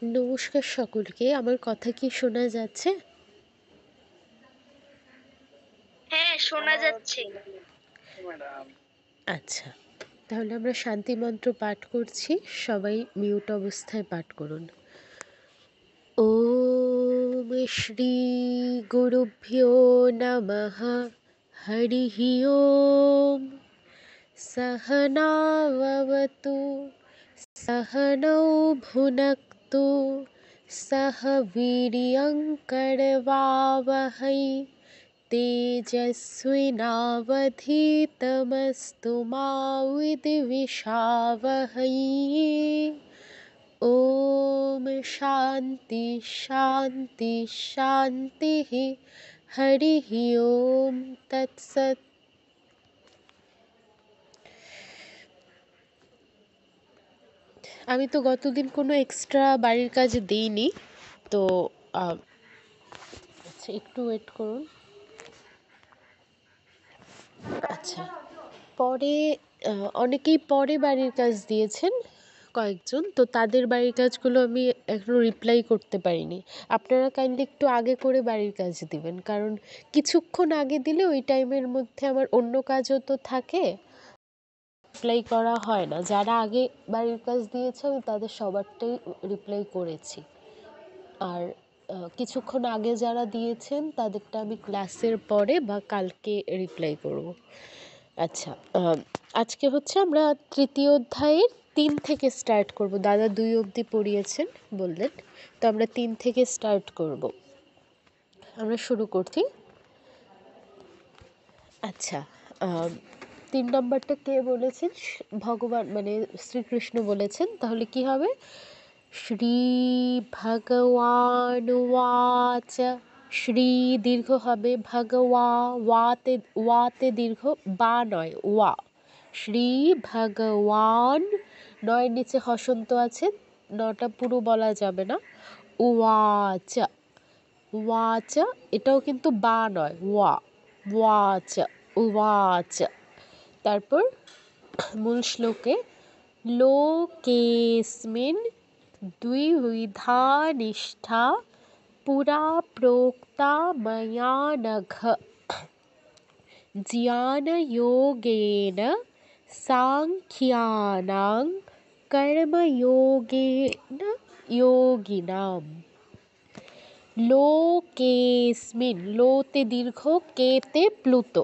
নমস্কার সকলকে। আমার কথা কি শোনা যাচ্ছে? হ্যাঁ, শোনা যাচ্ছে। আচ্ছা, তাহলে আমরা শান্তি মন্ত্র পাঠ করছি। সবাই মিউট অবস্থায় পাঠ করুন। ওম শ্রী গুরুভ্যো নমঃ। হরিঃ ওম। सहनाववतु सहनौ भुनक्तु सह वीर्यङ्करवावहै तेजस्विनावधीतमस्तु मा विद्विषावहै। ॐ शान्ति शान्ति शान्तिः। हरिः ॐ तत्सत्। আমি তো গতদিন কোনো এক্সট্রা বাড়ির কাজ দিইনি, তো আচ্ছা একটু ওয়েট করুন। আচ্ছা, পরে অনেকেই পরে বাড়ির কাজ দিয়েছেন কয়েকজন, তো তাদের বাড়ির কাজগুলো আমি এখনও রিপ্লাই করতে পারিনি। আপনারা কাইন্ডলি একটু আগে করে বাড়ির কাজ দিবেন, কারণ কিছুক্ষণ আগে দিলে ওই টাইমের মধ্যে আমার অন্য কাজও তো থাকে, রিপ্লাই করা হয় না। যারা আগে বাড়ির কাজ দিয়েছে আমি তাদের সবারটাই রিপ্লাই করেছি, আর কিছুক্ষণ আগে যারা দিয়েছেন তাদেরটা আমি ক্লাসের পরে বা কালকে রিপ্লাই করব। আচ্ছা, আজকে হচ্ছে আমরা তৃতীয় অধ্যায়ের 3 থেকে স্টার্ট করব। দাদা 2 অবধি পড়িয়েছেন বললেন, তো আমরা 3 থেকে স্টার্ট করব। আমরা শুরু করছি। আচ্ছা, 3 নম্বরটা কে বলেছেন? ভগবান মানে শ্রীকৃষ্ণ বলেছেন। তাহলে কি হবে? শ্রী ভগবানুবাচ। শ্রী দীর্ঘ হবে, ভগবা ওয়াতে দীর্ঘ, বা নয় ওয়া। শ্রী ভগবান, নয়ের নিচে হসন্ত আছে, নটা পুরো বলা যাবে না। উবাচ, ওয়াচ, এটাও কিন্তু বা নয়, ওয়া। ওয়াচ, উবাচ। তারপর মূল শ্লোকে লোকেস্মিন দ্বিবিধা নিষ্ঠা পুরা প্रोक्ता मया नघ ज्ञानयोगेन सांख्यानां कर्मयोगेन योगिनाम्। লোকেস্মিন, লোতে দীর্ঘ, কেতে প্লুত,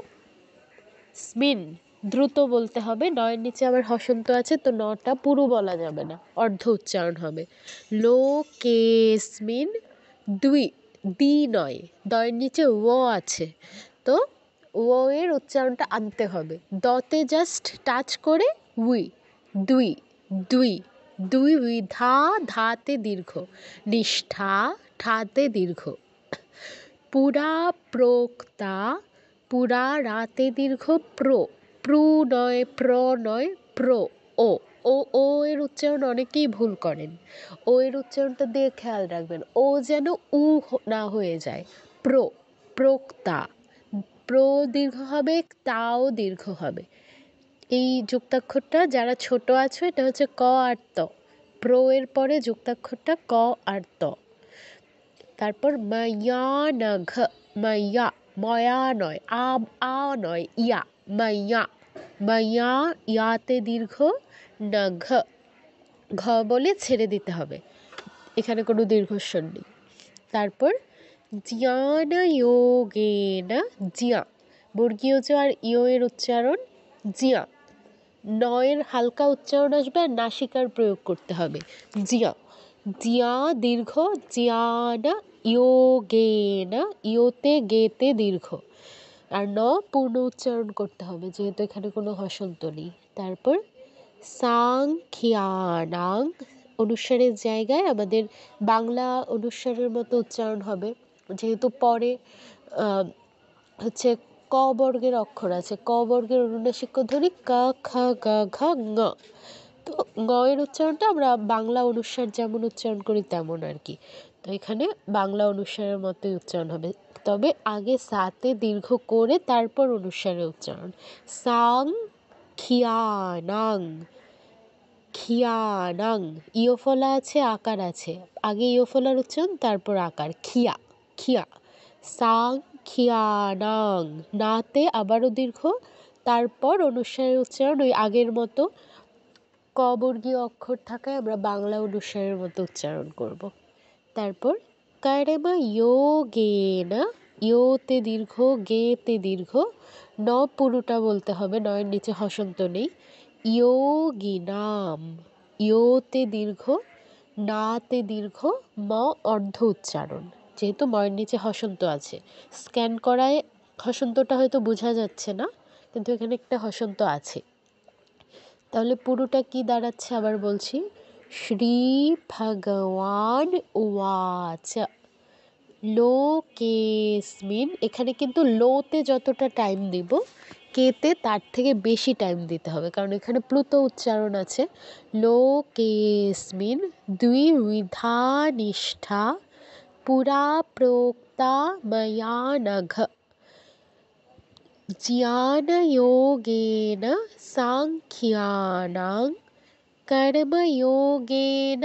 স্মিন দ্রুত বলতে হবে। নয়ের নিচে আবার হসন্ত আছে, তো নটা পুরো বলা যাবে না, অর্ধ উচ্চারণ হবে। লোকেস্মিন দি নয়, দয়ের নিচে ও আছে, তো ও এর উচ্চারণটা আনতে হবে। দতে জাস্ট টাচ করে উই, দুই দুই দুই ধা, ধাতে দীর্ঘ, নিষ্ঠা, ঠাতে দীর্ঘ, পুরা প্रोक्ता, পুরা রাতে দীর্ঘ, প্রু নয়, নয়, ও ও এর উচ্চারণ অনেকেই ভুল করেন। ও এর উচ্চারণটা দিয়ে খেয়াল রাখবেন, ও যেন উ না হয়ে যায়। প্रोक्ता, দীর্ঘ হবে, তাও দীর্ঘ হবে। এই যুক্তাক্ষরটা যারা ছোট আছো, এটা হচ্ছে ক আর ত। এর পরে যুক্তাক্ষরটা ক আর ত। তারপর মায়া নঘ, মায়া, ময়া নয়, আ নয়, ইয়া, মায়া, মায়া, ইয়াতে দীর্ঘ, নঘ, ঘ বলে ছেড়ে দিতে হবে, এখানে কোনো দীর্ঘস্বর নেই। তারপর জ্ঞান যোগেন, জিয়া, বর্গীয় জ আর ইয় এর উচ্চারণ জিয়া। নয়ের হালকা উচ্চারণ আসবে আর নাসিকার প্রয়োগ করতে হবে। জিয়া, জিয়া দীর্ঘ, জিয়ানা ইয়োগেনা, ইয়োতে গেতে দীর্ঘ, আর ন পূর্ণ উচ্চারণ করতে হবে যেহেতু এখানে কোনো হসন্ত নেই। তারপর সাংখ্যানাং, অনুস্বারের জায়গায় আমাদের বাংলা অনুস্বারের মতো উচ্চারণ হবে, যেহেতু পরে হচ্ছে ক বর্গের অক্ষর আছে, ক বর্গের অনুনাসিক ধ্বনি ক, খ, গ, ঘ, ঙ। তো ঙ এর উচ্চারণটা আমরা বাংলা অনুস্বার যেমন উচ্চারণ করি তেমন আর কি, তো এখানে বাংলা অনুস্বারের মতোই উচ্চারণ হবে, তবে আগে সাতে দীর্ঘ করে তারপর অনুস্বারের উচ্চারণ। সাং খিয়ানাং, খিয়ানাং, ইয় ফলা আছে, আকার আছে, আগে ইয় ফলার উচ্চারণ তারপর আকার, খিয়া খিয়া। সাংখিয়ানাং, নাতে আবারও দীর্ঘ, তারপর অনুস্বারের উচ্চারণ ওই আগের মতো ক বর্গীয় অক্ষর থাকায় আমরা বাংলা অনুস্বারের মতো উচ্চারণ করব। তারপর কর্ম যোগেন, ইয়োতে দীর্ঘ, গেতে দীর্ঘ, ন পুরোটা বলতে হবে, নয়ের নিচে হসন্ত নেই। যোগিনাম, ইয়োতে দীর্ঘ, নাতে দীর্ঘ, ম অর্ধ উচ্চারণ, যেহেতু ময়ের নিচে হসন্ত আছে। স্ক্যান করায় হসন্তটা হয়তো বোঝা যাচ্ছে না, কিন্তু এখানে একটা হসন্ত আছে। তাহলে পুরোটা কি দাঁড়াচ্ছে আবার বলছি, শ্রী ভগবান উবাচ লোকেস্মিন, এখানে কিন্তু লোতে যতটা টাইম দিব কেতে তার থেকে বেশি টাইম দিতে হবে, কারণ এখানে প্লুত উচ্চারণ আছে। লোকেস্মিন দ্বিবিধা নিষ্ঠা পুরা প্रोक्ता मया नघ জ্ঞানযোগেন সাংখ্যানাং কর্মযোগেন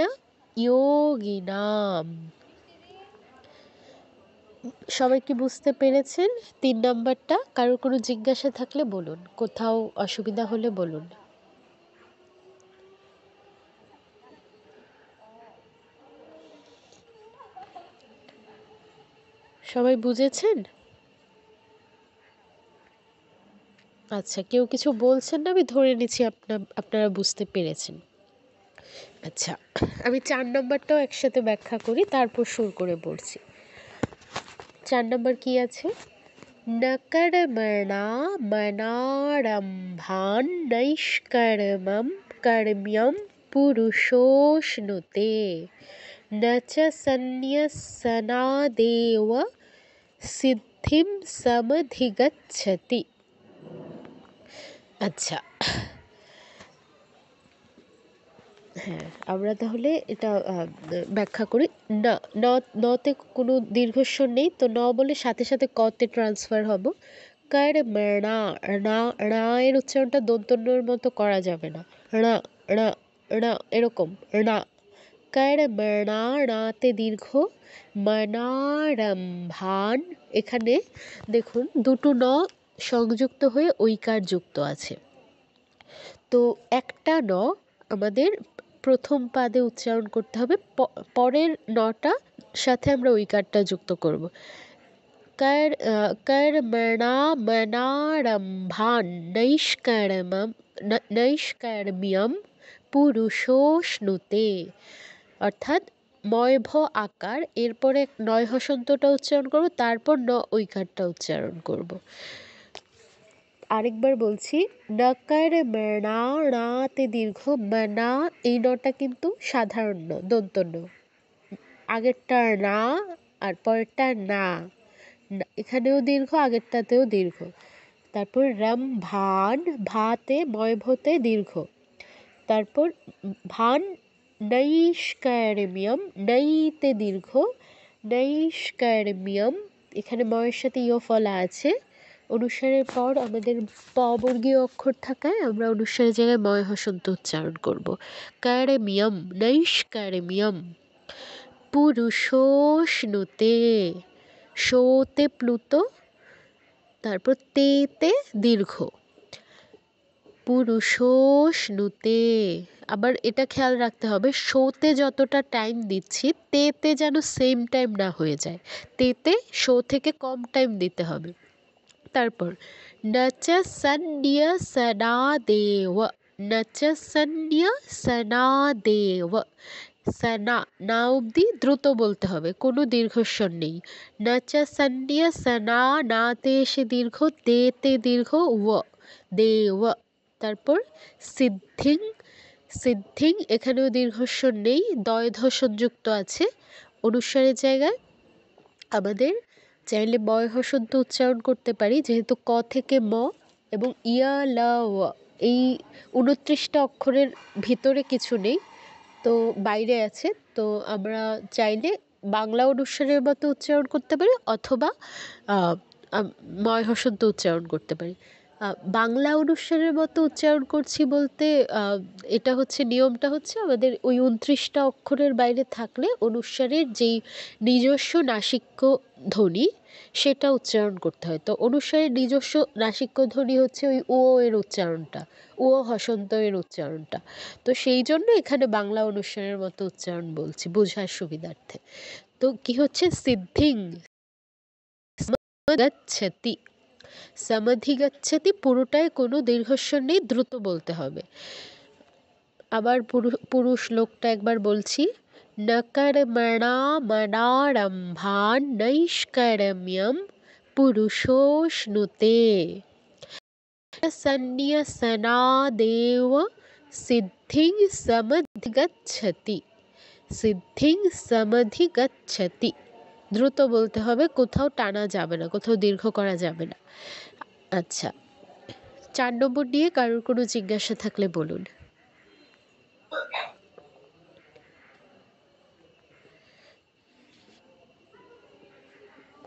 যোগিনাম। সবাই কি বুঝতে পেরেছেন 3 নম্বরটা? কারোর কোনো জিজ্ঞাসা থাকলে বলুন, কোথাও অসুবিধা হলে বলুন। সবাই বুঝেছেন? আচ্ছা, কেউ কিছু বলছেন না, আমি ধরে নিচ্ছি আপনারা বুঝতে পেরেছেন। আচ্ছা, আমি 4 নম্বরটাও একসাথে ব্যাখ্যা করি, তারপর সুর করে পড়ছি। 4 নম্বর কি আছে, न कर्मणा मनारम्भान् नैष्कर्म्यं कर्म्यं पुरुषोऽश्नुते न च सन्न्यसनादेव সিদ্ধিম সমধিগচ্ছতি। আচ্ছা, হ্যাঁ, আমরা তাহলে এটা ব্যাখ্যা করি। না, নতে কোনো দীর্ঘস্বর নেই, তো ন বলে সাথে সাথে কতে ট্রান্সফার হব। কর্মণা, রা এর উচ্চারণটা দন্তন্যর মতো করা যাবে না, রা রা রা এরকম, রা। কর্মণা, রাতে দীর্ঘ, মনারম্ভান, এখানে দেখুন দুটো ন সংযুক্ত হয়ে ঐকার যুক্ত আছে, তো একটা ন আমাদের প্রথম পাদে উচ্চারণ করতে হবে, পরের নটা সাথে আমরা ঐকারটা যুক্ত করব। কর্মণা মনারম্ভান নৈষ্কর্ম্যম পুরুষোষ্ণুতে, অর্থাৎ ময় ভ আকার, এরপরে নয় হসন্তটা উচ্চারণ করব, তারপর ন ঐকারটা উচ্চারণ করব। আরেকবার বলছি, নকার মনা, রাতে দীর্ঘ, মনা এই নটা কিন্তু সাধারণ ন, দন্ত ন, আগেরটা না আর পরেরটা না, এখানেও দীর্ঘ, আগেরটাতেও দীর্ঘ। তারপর রম ভান, ভাতে ময় ভতে দীর্ঘ, তারপর ভান নৈষ্কর্ম্যম, নৈতে দীর্ঘ, নৈষ্কর্ম্যম, এখানে ময়ের সাথে ইয় ফলা আছে, অনুস্বারের পর আমাদের প বর্গীয় অক্ষর থাকায় আমরা অনুস্বারের জায়গায় ময় হসন্ত উচ্চারণ করব। কর্ম্যম, নৈষ্কর্ম্যম পুরুষোষ্ণুতে, শোতে প্লুত, তারপর তেতে দীর্ঘ, পুরুষোষ্ণুতে। আবার এটা খেয়াল রাখতে হবে, শোতে যতটা টাইম দিচ্ছি তেতে যেন সেম টাইম না হয়ে যায়, তেতে শো থেকে কম টাইম দিতে হবে। তারপর নচ সন্ন্যসনাদেব, নচ সন্ন্যসনাদেব, সনা, না অবধি দ্রুত বলতে হবে, কোনো দীর্ঘস্বর নেই। নচ সন্ন্যসনা, নাতে এসে দীর্ঘ, দেতে দীর্ঘ, ও দেব। তারপর সিদ্ধিং, সিদ্ধিং এখানেও দীর্ঘস্বর নেই, দয়ধ সংযুক্ত আছে, অনুস্বারের জায়গায় আমাদের চাইলে ময় হসন্ত উচ্চারণ করতে পারি, যেহেতু ক থেকে ম এবং ইয়া লা ওয়া এই 29টা অক্ষরের ভিতরে কিছু নেই, তো বাইরে আছে, তো আমরা চাইলে বাংলা অনুস্বারের মতো উচ্চারণ করতে পারি অথবা ময় হসন্ত উচ্চারণ করতে পারি। বাংলা অনুসারের মতো উচ্চারণ করছি বলতে এটা হচ্ছে নিয়মটা হচ্ছে আমাদের ওই 29টা অক্ষরের বাইরে থাকলে অনুসারের যেই নিজস্ব নাসিক্য ধ্বনি সেটা উচ্চারণ করতে হয়। তো অনুসারের নিজস্ব নাসিক্য ধ্বনি হচ্ছে ওই ও এর উচ্চারণটা, ও হসন্ত এর উচ্চারণটা। তো সেই জন্য এখানে বাংলা অনুসারের মতো উচ্চারণ বলছি বোঝার সুবিধার্থে। তো কি হচ্ছে সিদ্ধিং গচ্ছতি, সমধিগচ্ছতি পুরোটায় কোনো দীর্ঘস্বর নেই, দ্রুত বলতে হবে। আবার পুরুষ শ্লোকটা একবার বলছি। ন কর্মণা মনারম্ভান নৈষ্কর্ম্যম পুরুষোষ্ণুতে সন্ন্যসনাদেব সিদ্ধিং সমধিগচ্ছতি, সিদ্ধিং সমধিগচ্ছতি। দ্রুত বলতে হবে, কোথাও টানা যাবে না, কোথাও দীর্ঘ করা যাবে না। আচ্ছা, 4 নম্বর নিয়ে কারোর কোনো জিজ্ঞাসা থাকলে বলুন।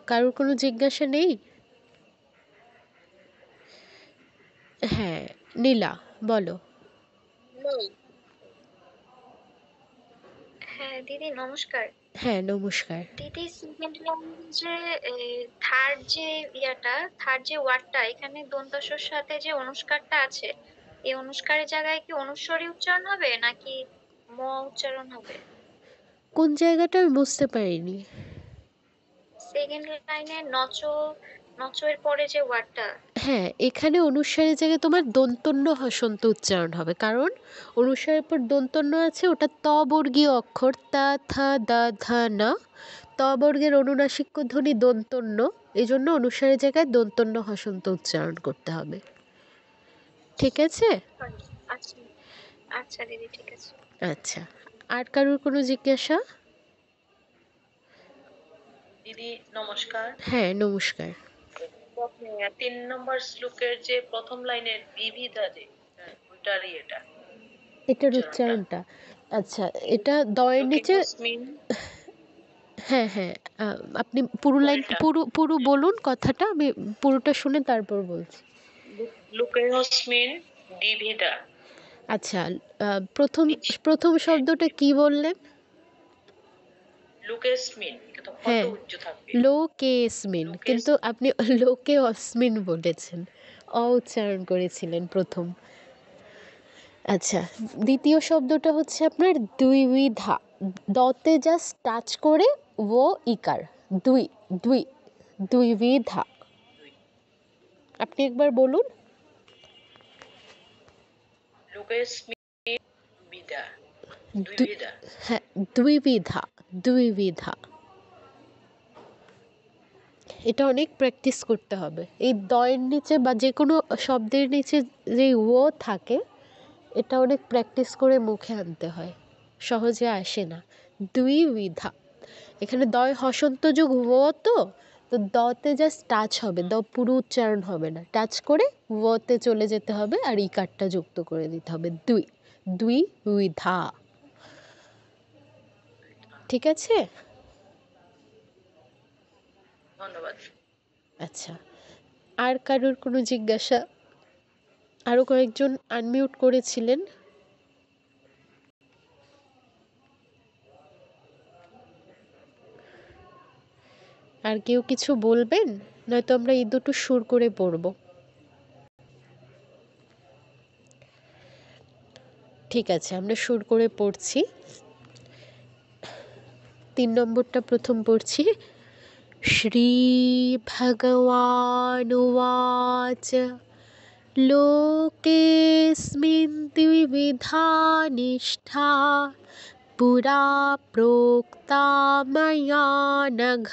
কারোর কোনো জিজ্ঞাসা নেই? হ্যাঁ, নীলা বলো। হ্যাঁ দিদি নমস্কার। হ্যাঁ নমস্কার। দিদি সেকেন্ড ল্যাঙ্গুয়েজে থার্ড যে ওয়ার্ডটা এখানে দন্তস্বর সাথে যে অনুস্কারটা আছে, এই অনুস্কারের জায়গায় কি অনুস্বরী উচ্চারণ হবে নাকি ম উচ্চারণ হবে? কোন জায়গাটা আমি বুঝতে পারিনি। সেকেন্ড লাইনে নচ এর পরে যে ওয়ার্ডটা। হ্যাঁ, এখানে অনুস্বারের জায়গায় তোমার দন্তন্য হসন্ত উচ্চারণ হবে, কারণ অনুস্বারের পর দন্তন্য আছে, ওটা ত বর্গীয় অক্ষর, তা থা দা ধা না। ত বর্গের অনুনাসিক্য ধ্বনি দন্তন্য, এই জন্য অনুস্বারের জায়গায় দন্তন্য হসন্ত উচ্চারণ করতে হবে। ঠিক আছে? আচ্ছা আচ্ছা দিদি ঠিক আছে। আচ্ছা, আর কারোর কোনো জিজ্ঞাসা? দিদি নমস্কার। হ্যাঁ নমস্কার। 3 নম্বর শ্লোকের যে প্রথম লাইনের বিবিধা যে ওইটারই এটার উচ্চারণটা। আচ্ছা, এটা দয়ের নিচে। হ্যাঁ হ্যাঁ, আপনি পুরো লাইনটা পুরো বলুন কথাটা, আমি পুরোটা শুনে তারপর বলছি। লুকেহস্মিন দ্বিবিধা। আচ্ছা, প্রথম শব্দটা কি বললেন? লুকেসমিন, এটা তো কত হ্যাঁ, উচ্চ থাকবে। লোকেস্মিন, কিন্তু আপনি লোকে অস্মিন বলেছেন, অ উচ্চারণ করেছিলেন প্রথম। আচ্ছা, দ্বিতীয় শব্দটা হচ্ছে আপনার দ্বিবিধা, দতে জাস্ট টাচ করে ও ইকার, দুই দুই দ্বিবিধা। আপনি একবার বলুন। হ্যাঁ, দ্বিবিধা দ্বিবিধা। এটা অনেক প্র্যাকটিস করতে হবে। এই দয়ের নিচে বা যে কোনো শব্দের নিচে যে ও থাকে, এটা অনেক প্র্যাকটিস করে মুখে আনতে হয়, সহজে আসে না। দ্বিবিধা, এখানে দয় হসন্ত যোগ ও, তো দতে জাস্ট টাচ হবে, দ পুরো উচ্চারণ হবে না, টাচ করে ওতে চলে যেতে হবে আর ইকারটা যুক্ত করে দিতে হবে। দ্বিবিধা। ঠিক আছে? ধন্যবাদ। আচ্ছা, আর কারোর কোনো জিজ্ঞাসা? আরও কয়েকজন আনমিউট করেছিলেন। আর কেউ কিছু বলবেন? নয়তো আমরা এই দুটো সুর করে পড়ব। ঠিক আছে, আমরা সুর করে পড়ছি। 3 নম্বরটা প্রথম পড়ছি। শ্রী ভগবানুবাচ লোকেস্মিন দ্বিবিধা নিষ্ঠা পুরা প্रोक्ता मया नघ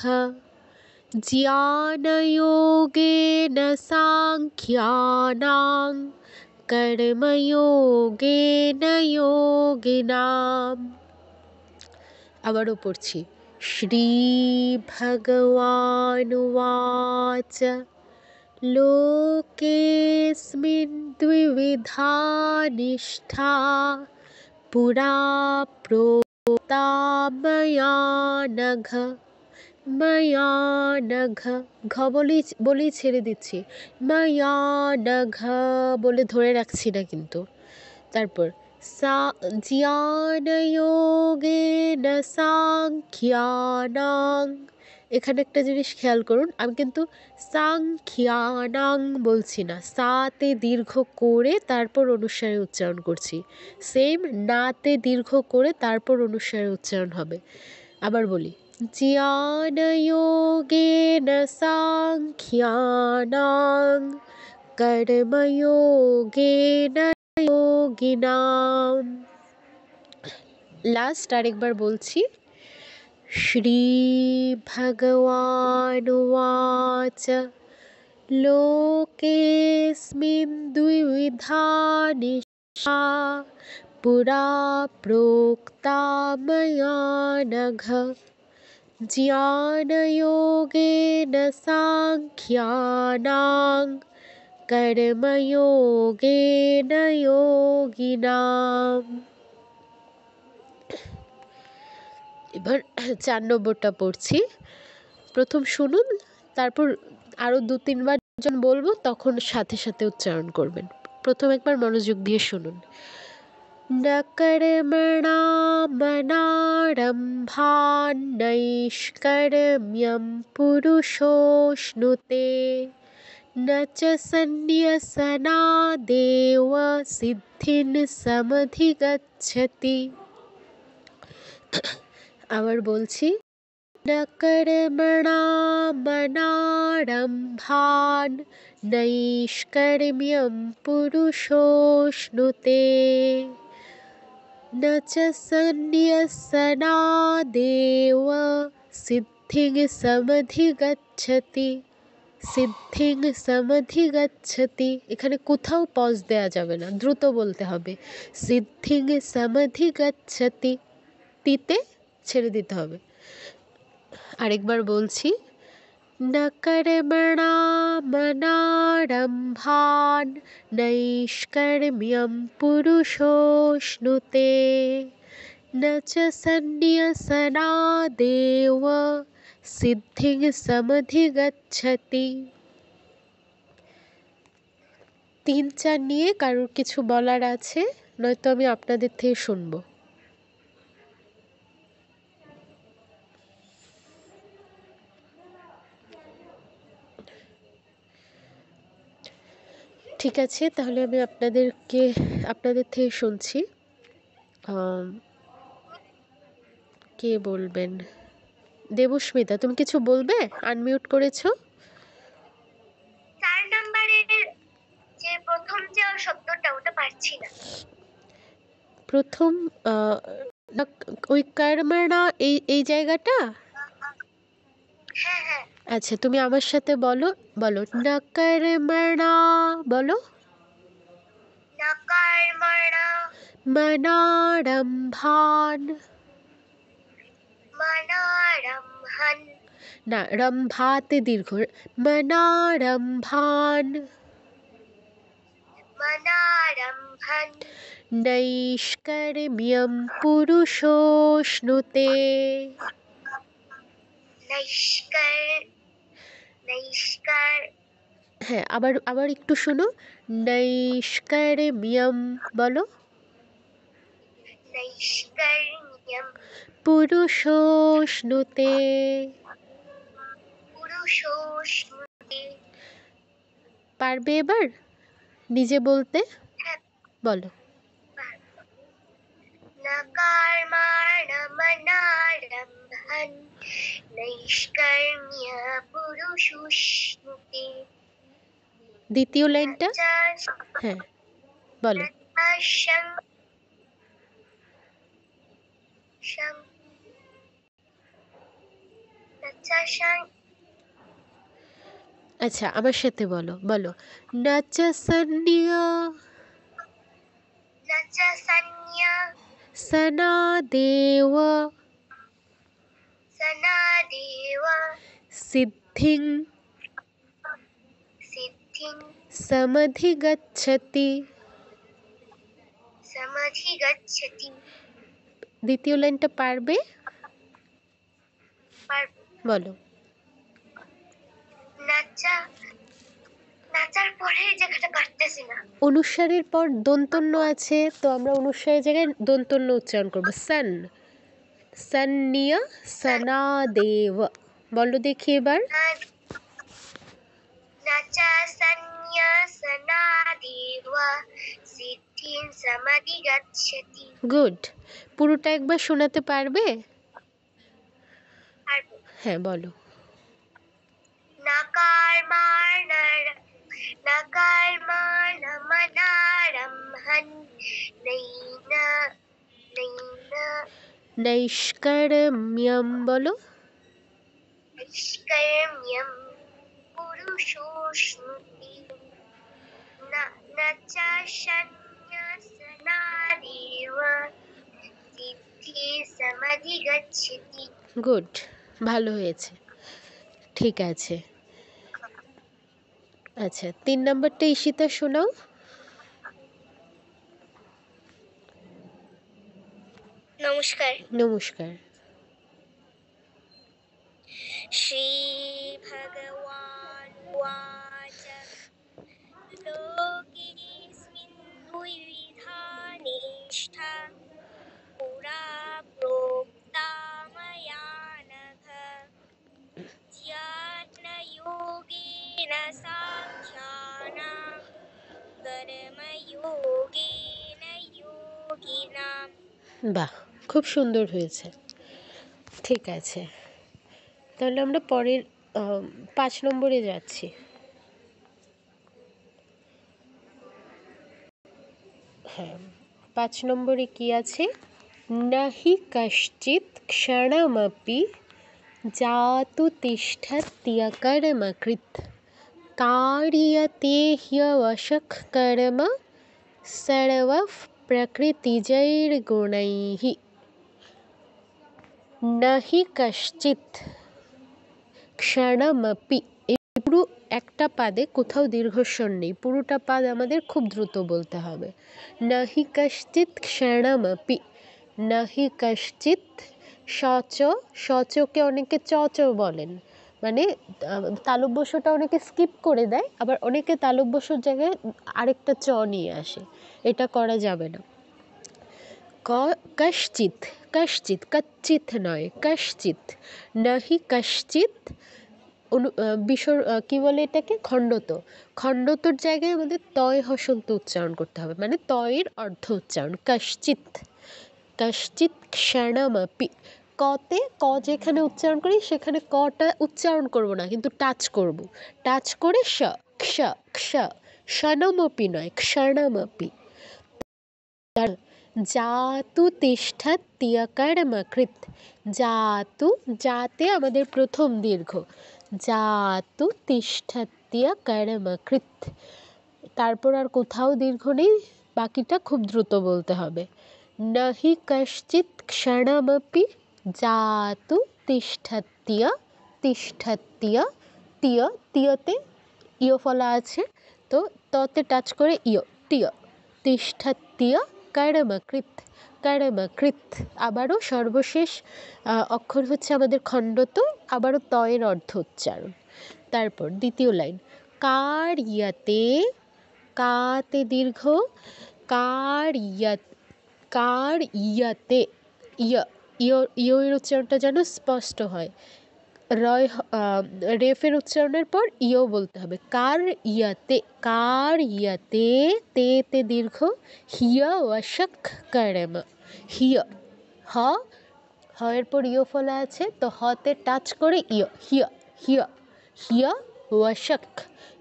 জ্ঞানয়োগেন সাংখ্যানাং কর্ময়োগেন যোগিনাম। আবারও পড়ছি। শ্রী ভগবানুবাচ লোকেস্মিন দ্বিবিধা নিষ্ঠা পুরা प्रोक्ता मया नघ মায়া নঘ, ঘ বলেই ছেড়ে দিচ্ছি। মায়া নঘ বলে ধরে রাখছি না কিন্তু। তারপর জ্ঞানয়োগেন সাংখ্যানাং। এখানে একটা জিনিস খেয়াল করুন, আমি কিন্তু সাংখ্যানাং বলছি না, সাতে দীর্ঘ করে তারপর অনুস্বারে উচ্চারণ করছি। সেম নাতে দীর্ঘ করে তারপর অনুস্বারে উচ্চারণ হবে। আবার বলি, জ্ঞানয়োগেন সাংখ্যানাং কর্ময়োগেন যোগিনাম। লাস্ট আরেকবার বলছি। শ্রী ভগবানুবাচ লোকেস্মিन् দ্বিবিধা নিশা পুরা প্रोक्ता मया नघ জ্ঞানয়োগেন সাংখ্যানাং কর্ময়োগেন যোগিনাম। এবার 4 নম্বরটা পড়ছি। প্রথম শুনুন, তারপর আরও 2-3 বার যখন বলবো তখন সাথে সাথে উচ্চারণ করবেন। প্রথম একবার মনোযোগ দিয়ে শুনুন। ন কর্মণামনারম্ভান নৈষ্কর্ম্যং পুরুষোশ্নুতে ন চ সন্ন্যসনাদেব সিদ্ধিং সমধিগচ্ছতি। আবার বলছি, ন কর্মণামনারম্ভান নৈষ্কর্ম্যং পুরুষোশ্নুতে ন চ সন্ন্যসনাদেব সিদ্ধিং সমধিগচ্ছতি। সিদ্ধিং সমধিগচ্ছতি, এখানে কোথাও পজ দেওয়া যাবে না, দ্রুত বলতে হবে। সিদ্ধিং সমধিগচ্ছতি, তিতে ছেড়ে দিতে হবে। আরেকবার বলছি, ন কর্মণামনারম্ভান নৈষ্কর্ম্যং পুরুষোশ্নুতে ন চ সন্ন্যসনাদেব সিদ্ধিং সমধিগচ্ছতি। 3-4 নিয়ে কারোর কিছু বলার আছে? নয়তো আমি আপনাদের থেকে শুনবো। ঠিক আছে, তাহলে আমি আপনাদের থেকে শুনছি। কে বলবেন? দেবস্মিতা, তুমি কিছু বলবে? আনমিউট করেছো। 4 নম্বরের যে প্রথম যে শব্দটা ওটা পারছি না। প্রথম ওই কর্মণা, এই জায়গাটা। হ্যাঁ হ্যাঁ, আচ্ছা, তুমি আমার সাথে বলো। ন কর্মণা বলো। ন কর্মণা মনারম্ভান। মনারম্ভান, না, রম্ভাতে দীর্ঘ। মনারম্ভান মনারম্ভান নৈষ্কর্ম্যং পুরুষোশ্নুতে। নৈষ্কার, হ্যাঁ, আবার একটু শোনো। নৈষ্কর্ম্যং বলো। নৈষ্কর্ম্যং পুরুষোশ্নুতে। পুরুষোশ্নুতে। পারবে এবার নিজে বলতে? হ্যাঁ, বলো। ন কর্মণামনারম্ভান নৈষ্কর্ম্য পুরুষোশ্নুতে। দ্বিতীয় লাইনটা। হ্যাঁ, বলো। আচ্ছা, আমার সাথে বলো। ন চ সন্ন্যসনাদেব সিদ্ধিং সমধিগচ্ছতি। দ্বিতীয় লাইনটা পারবে? বলো। নাচা, নাচার পরে এই জায়গাটা পারতেছি না। অনুস্বারের পর দন্তন্য আছে, তো আমরা অনুস্বারের জায়গায় দন্তন্য উচ্চারণ করব। সান, সন্নিয়া সনাদেব। বলো দেখি এবার। নাচা সন্ন্যা সনাদেব সিদ্ধিং সমাধিগচ্ছতি। গুড। পুরোটা একবার শোনাতে পারবে? পারবো। হ্যাঁ বলো। নাকার মানমনারম হন নৈনা নৈনা নৈষ্কর্ম্যম বলো। নিষ্কর্ম্যম পুরুষোষ্ণুতি নাচা সন্ন্যাসনাদেব সিদ্ধি সমাধিগচ্ছতি। গুড, ভালো হয়েছে, ঠিক আছে। আচ্ছা, 3 নম্বরটা ঈশিতা শোনাও। নমস্কার। নমস্কার। শ্রী ভগবান উবাচ লোকেস্মিन् द्विविधा निष्ठा पुरा प्रोक्ता मया नघ ज्ञानयोगेन साङ्ख्यानां कर्मयोगेन योगिनाम्। বাহ, খুব সুন্দর হয়েছে, ঠিক আছে। তাহলে আমরা পরের 5 নম্বরে যাচ্ছি। হ্যাঁ, 5 নম্বরে কি আছে? নাহি কশ্চিৎ ক্ষণমপি জাতু তিষ্ঠত্যকর্মকৃৎ কার্যতে হ্যবশঃ কর্ম সর্বঃ প্রকৃতিজৈর্গুণৈঃ। নাহি কশ্চিৎ ক্ষণমপি, এই পুরো একটা পাদে কোথাও দীর্ঘস্বর নেই, পুরোটা পাদ আমাদের খুব দ্রুত বলতে হবে। নাহি কশ্চিৎ ক্ষণমপি, নাহি কশ্চিৎ। শচ, শচকে অনেকে চচ বলেন, মানে তালব্যস্বটা অনেকে স্কিপ করে দেয়, আবার অনেকে তালব্যস্বর জায়গায় আরেকটা চ নিয়ে আসে, এটা করা যাবে না। কশ্চিৎ, কশ্চিৎ, কচ্চিৎ নয়, কশ্চিৎ। নাহি কশ্চিৎ কি বলে এটাকে? খণ্ডত। খণ্ডতর জায়গায় আমাদের তয় হসন্ত উচ্চারণ করতে হবে, মানে তয়ের অর্ধ উচ্চারণ। কশ্চিৎ, কশ্চিৎ ক্ষণমপি। কতে ক যেখানে উচ্চারণ করি সেখানে কটা উচ্চারণ করব না, কিন্তু টাচ করব। টাচ করে স, ক্ষ, ক্ষ। ক্ষণমপি নয়, ক্ষণমপি। জাতু তিষ্ঠত্যকর্মকৃৎ। জাতু, জাতে আমাদের প্রথম দীর্ঘ। জাতু তিষ্ঠত্যকর্মকৃৎ। তারপর আর কোথাও দীর্ঘ নেই, বাকিটা খুব দ্রুত বলতে হবে। নাহি কশ্চিৎ ক্ষণমপি জাতু তিষ্ঠত্য, তিষ্ঠত্য। তিয়া, তিয়াতে ইয় ফলা আছে, তো ততে টাচ করে ইয়, টিয়। তিষ্ঠত্য কর্মকৃৎ, কর্মকৃৎ। আবারও সর্বশেষ অক্ষর হচ্ছে আমাদের খণ্ডত, আবারও তয়ের অর্ধ উচ্চারণ। তারপর দ্বিতীয় লাইন, কার্যতে, কাতে দীর্ঘ, কার্যতে, ইয়ের উচ্চারণটা যেন স্পষ্ট হয়। রেফের উচ্চারণের পর ইও বলতে হবে। কার্যতে, কার্যতে, তে দীর্ঘ, হিয় ওয়াশক কর্ম। হিয়, হ, এর পর ইয় ফলা আছে, তো হতে টাচ করে ইয়, হিয়, হিয়, হিয় ওয়াশক,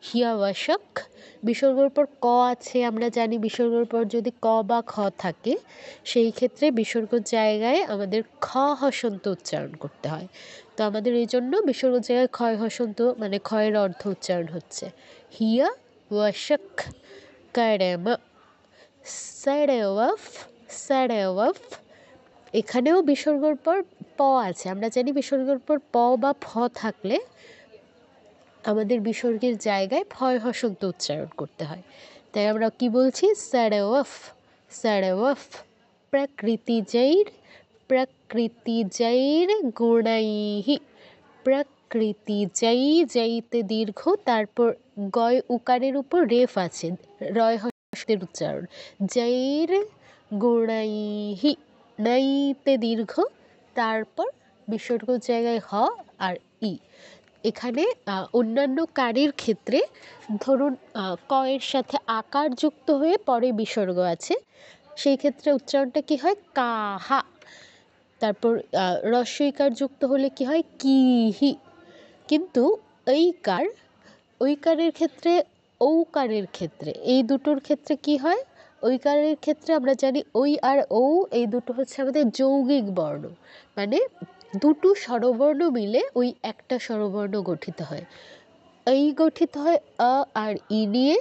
হিয় ওয়াশক। বিসর্গর পর ক আছে, আমরা জানি বিসর্গর পর যদি ক বা খ থাকে সেই ক্ষেত্রে বিসর্গর জায়গায় আমাদের খ হসন্ত উচ্চারণ করতে হয়, তো আমাদের এই জন্য বিসর্গর জায়গায় ক্ষয় হসন্ত, মানে ক্ষয়ের অর্ধ উচ্চারণ হচ্ছে হিয়া ওয়াশক কর্ম সরওয়ফ, সরওয়ফ। এখানেও বিসর্গর পর প আছে, আমরা জানি বিসর্গর পর প বা ফ থাকলে আমাদের বিসর্গের জায়গায় ফয় হসন্ত উচ্চারণ করতে হয়, তাই আমরা কি বলছি? সরওয়ফ, সরওয়ফ। প্রকৃতিজৈর, প্রকৃতিজৈর গুণৈঃ, প্রকৃতি যেই যেইতে দীর্ঘ, তারপর গয় উকারের উপর রেফ আছে, রয় হস্তের উচ্চারণ। জৈর গুণাইহি, নাইতে দীর্ঘ, তারপর বিসর্গ জায়গায় হ আর ই। এখানে অন্যান্য কারের ক্ষেত্রে ধরুন ক এর সাথে আকার যুক্ত হয়ে পরে বিসর্গ আছে, সেই ক্ষেত্রে উচ্চারণটা কি হয় কাহা। তারপর রস্বইকার যুক্ত হলে কি হয় কিহি। কিন্তু ঐকারের ক্ষেত্রে, ঔকারের ক্ষেত্রে, এই দুটোর ক্ষেত্রে কি হয়, ঐকারের ক্ষেত্রে আমরা জানি ওই আর ঔ এই দুটো হচ্ছে আমাদের যৌগিক বর্ণ, মানে দুটো স্বরবর্ণ মিলে ওই একটা স্বরবর্ণ গঠিত হয়। এই গঠিত হয় আ আর ই নিয়ে,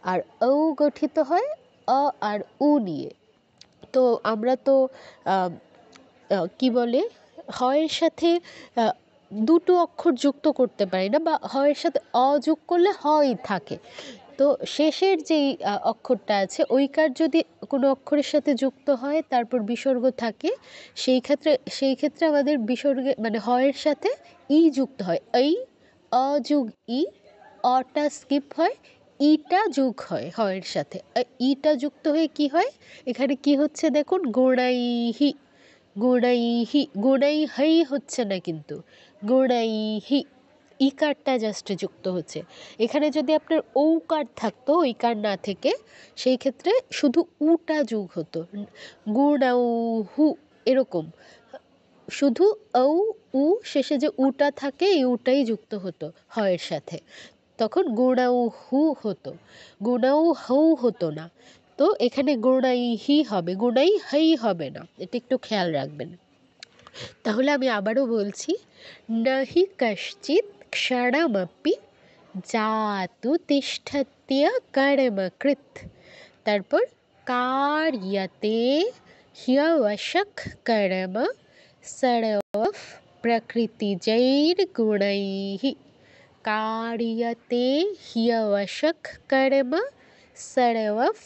আর ঔ গঠিত হয় অ আর উ নিয়ে। তো আমরা তো কি বলে, হয়ের সাথে দুটো অক্ষর যুক্ত করতে পারি না, বা হয়ের সাথে অ যোগ করলে হয় থাকে। তো শেষের যেই অক্ষরটা আছে, ওইকার যদি কোনো অক্ষরের সাথে যুক্ত হয় তারপর বিসর্গ থাকে, সেই ক্ষেত্রে আমাদের বিসর্গে মানে হয়ের সাথে ই যুক্ত হয়। এই অ যোগ ই, অটা স্কিপ হয়, ইটা যোগ হয় হয়ের সাথে। ইটা যুক্ত হয়ে কি হয়, এখানে কি হচ্ছে দেখুন, গোড়াইহি, গোড়াইহি, গোড়াই হাই হচ্ছে না, কিন্তু গোড়াইহি ইকারটা জাস্ট যুক্ত হচ্ছে। এখানে যদি আপনার ঔকার থাকতো, ঐকার না থেকে, সেই ক্ষেত্রে শুধু উটা যোগ হতো, গুণাউহু এরকম, শুধু ঔ উ শেষে যে উটা থাকে এই উটাই যুক্ত হতো হয়ের সাথে, তখন গুণাউহু হতো, গুণাউহু হতো না। তো এখানে গুণাইহি হবে, গুণাই হাই হবে না, এটা একটু খেয়াল রাখবেন। তাহলে আমি আবারও বলছি, নহি কশ্চিৎ ক্ষণমপি জাতু তিষ্ঠত্য কর্মকৃৎ, তারপর কার্যতে হ্যবশক কর্ম সর্বফ প্রকৃতিজৈর গুণৈঃ। কার্যতে হ্যবশক কর্ম সর্বফ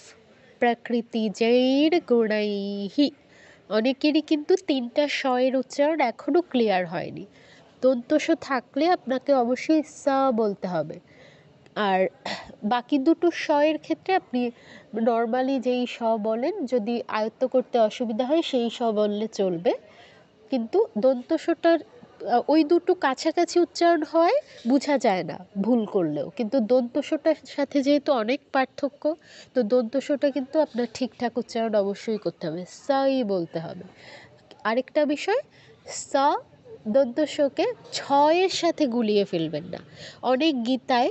প্রকৃতিজৈর গুণৈঃ। অনেকেরই কিন্তু তিনটা স এর উচ্চারণ এখনও ক্লিয়ার হয়নি। দন্তস থাকলে আপনাকে অবশ্যই স বলতে হবে। আর বাকি দুটো স এর ক্ষেত্রে আপনি নর্মালি যেই স বলেন, যদি আয়ত্ত করতে অসুবিধা হয় সেই স বললে চলবে। কিন্তু দন্তসটার ওই দুটো কাছাকাছি উচ্চারণ হয়, বোঝা যায় না ভুল করলেও, কিন্তু দন্তসটার সাথে যেহেতু অনেক পার্থক্য, তো দন্তসটা কিন্তু আপনার ঠিকঠাক উচ্চারণ অবশ্যই করতে হবে, সাই বলতে হবে। আরেকটা বিষয়, সা দন্তস্বকে ছয়ের সাথে গুলিয়ে ফেলবেন না। অনেক গীতায়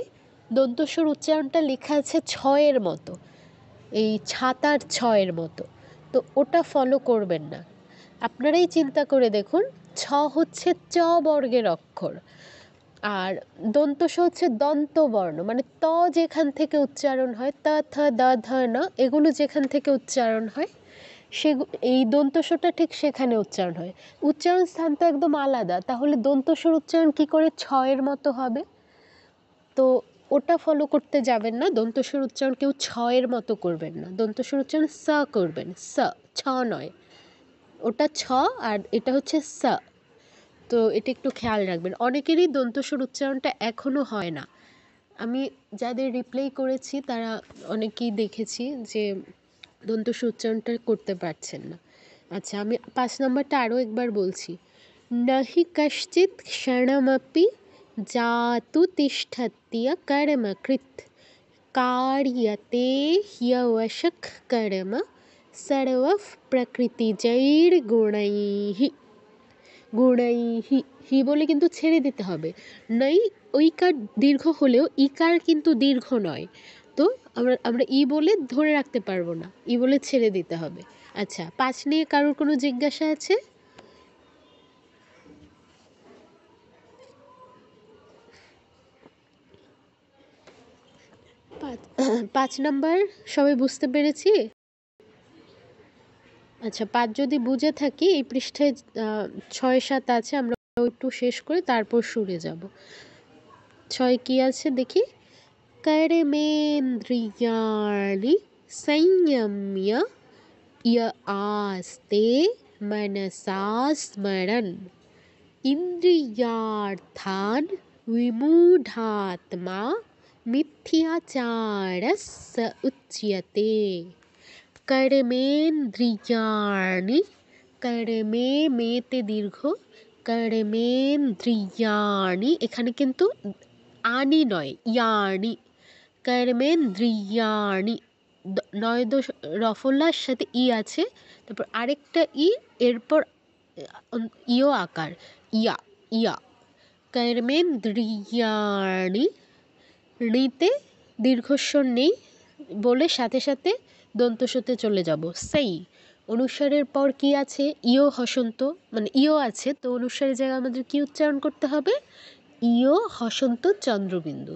দন্তস্বর উচ্চারণটা লেখা আছে ছয়ের মতো, এই ছাতার ছয়ের মতো, তো ওটা ফলো করবেন না। আপনারাই চিন্তা করে দেখুন, ছ হচ্ছে চ বর্গের অক্ষর, আর দন্তস হচ্ছে দন্তবর্ণ, মানে ত যেখান থেকে উচ্চারণ হয়, ত থ দ ধ ন এগুলো যেখান থেকে উচ্চারণ হয়, এই দন্তস্বটা ঠিক সেখানে উচ্চারণ হয়। উচ্চারণ স্থান তো একদম আলাদা, তাহলে দন্তস্বর উচ্চারণ কি করে ছয়ের মতো হবে? তো ওটা ফলো করতে যাবেন না, দন্তস্বর উচ্চারণ কেউ ছয়ের মতো করবেন না, দন্তস্বর উচ্চারণ স করবেন, স, ছ নয়, ওটা ছ আর এটা হচ্ছে স। তো এটা একটু খেয়াল রাখবেন। অনেকেরই দন্তস্বর উচ্চারণটা এখনও হয় না, আমি যাদের রিপ্লাই করেছি তারা অনেকেই দেখেছি যে দন্তস্বর উচ্চারণটা করতে পারছেন না। আচ্ছা, আমি 5 নম্বরটা আরও একবার বলছি, নহি কশ্চিৎ ক্ষণমপি জাতু তিষ্ঠত্য কর্মকৃৎ কার্যতে হ্যবশক কর্ম সর্বফ প্রকৃতিজৈর গুণৈঃ। গুণৈঃ, হি বলে কিন্তু ছেড়ে দিতে হবে। নাই ঐকার দীর্ঘ হলেও ইকার কিন্তু দীর্ঘ নয়, তো আমরা ই বলে ধরে রাখতে পারবো না, ই বলে ছেড়ে দিতে হবে। আচ্ছা, 5 নিয়ে কারোর কোনো জিজ্ঞাসা আছে? পাঁচ নাম্বার সবাই বুঝতে পেরেছি? আচ্ছা, 5 যদি বুঝে থাকি, এই পৃষ্ঠায় 6-7 আছে, আমরা একটু শেষ করে তারপর সরে যাব। 6 কি আছে দেখি, कर्मेन्द्रियाणि संयम्य य आस्ते मनसा स्मरन्। इंद्रियार्थान् विमूढात्मा मिथ्याचारस्य उच्यते। कर्मेन्द्रियाणि, कर्मे मेते दीर्घ, कर्मेन्द्रियाणि এখানে কিন্তু আনি নয়, ইয়ানি। কর্মেন্দ্রিয়াণি, নয় দোষ রফলার সাথে ই আছে, তারপর আরেকটা ই, এরপর ইও আকার, ইয়া ইয়া। কর্মেন্দ্রিয়াণি, ঋতে দীর্ঘস্বর নেই বলে সাথে সাথে দন্তস্বতে চলে যাব। সেই অনুস্বারের পর কি আছে? ইও হসন্ত, মানে ইও আছে, তো অনুস্বারের জায়গায় আমাদের কি উচ্চারণ করতে হবে? ইও হসন্ত চন্দ্রবিন্দু।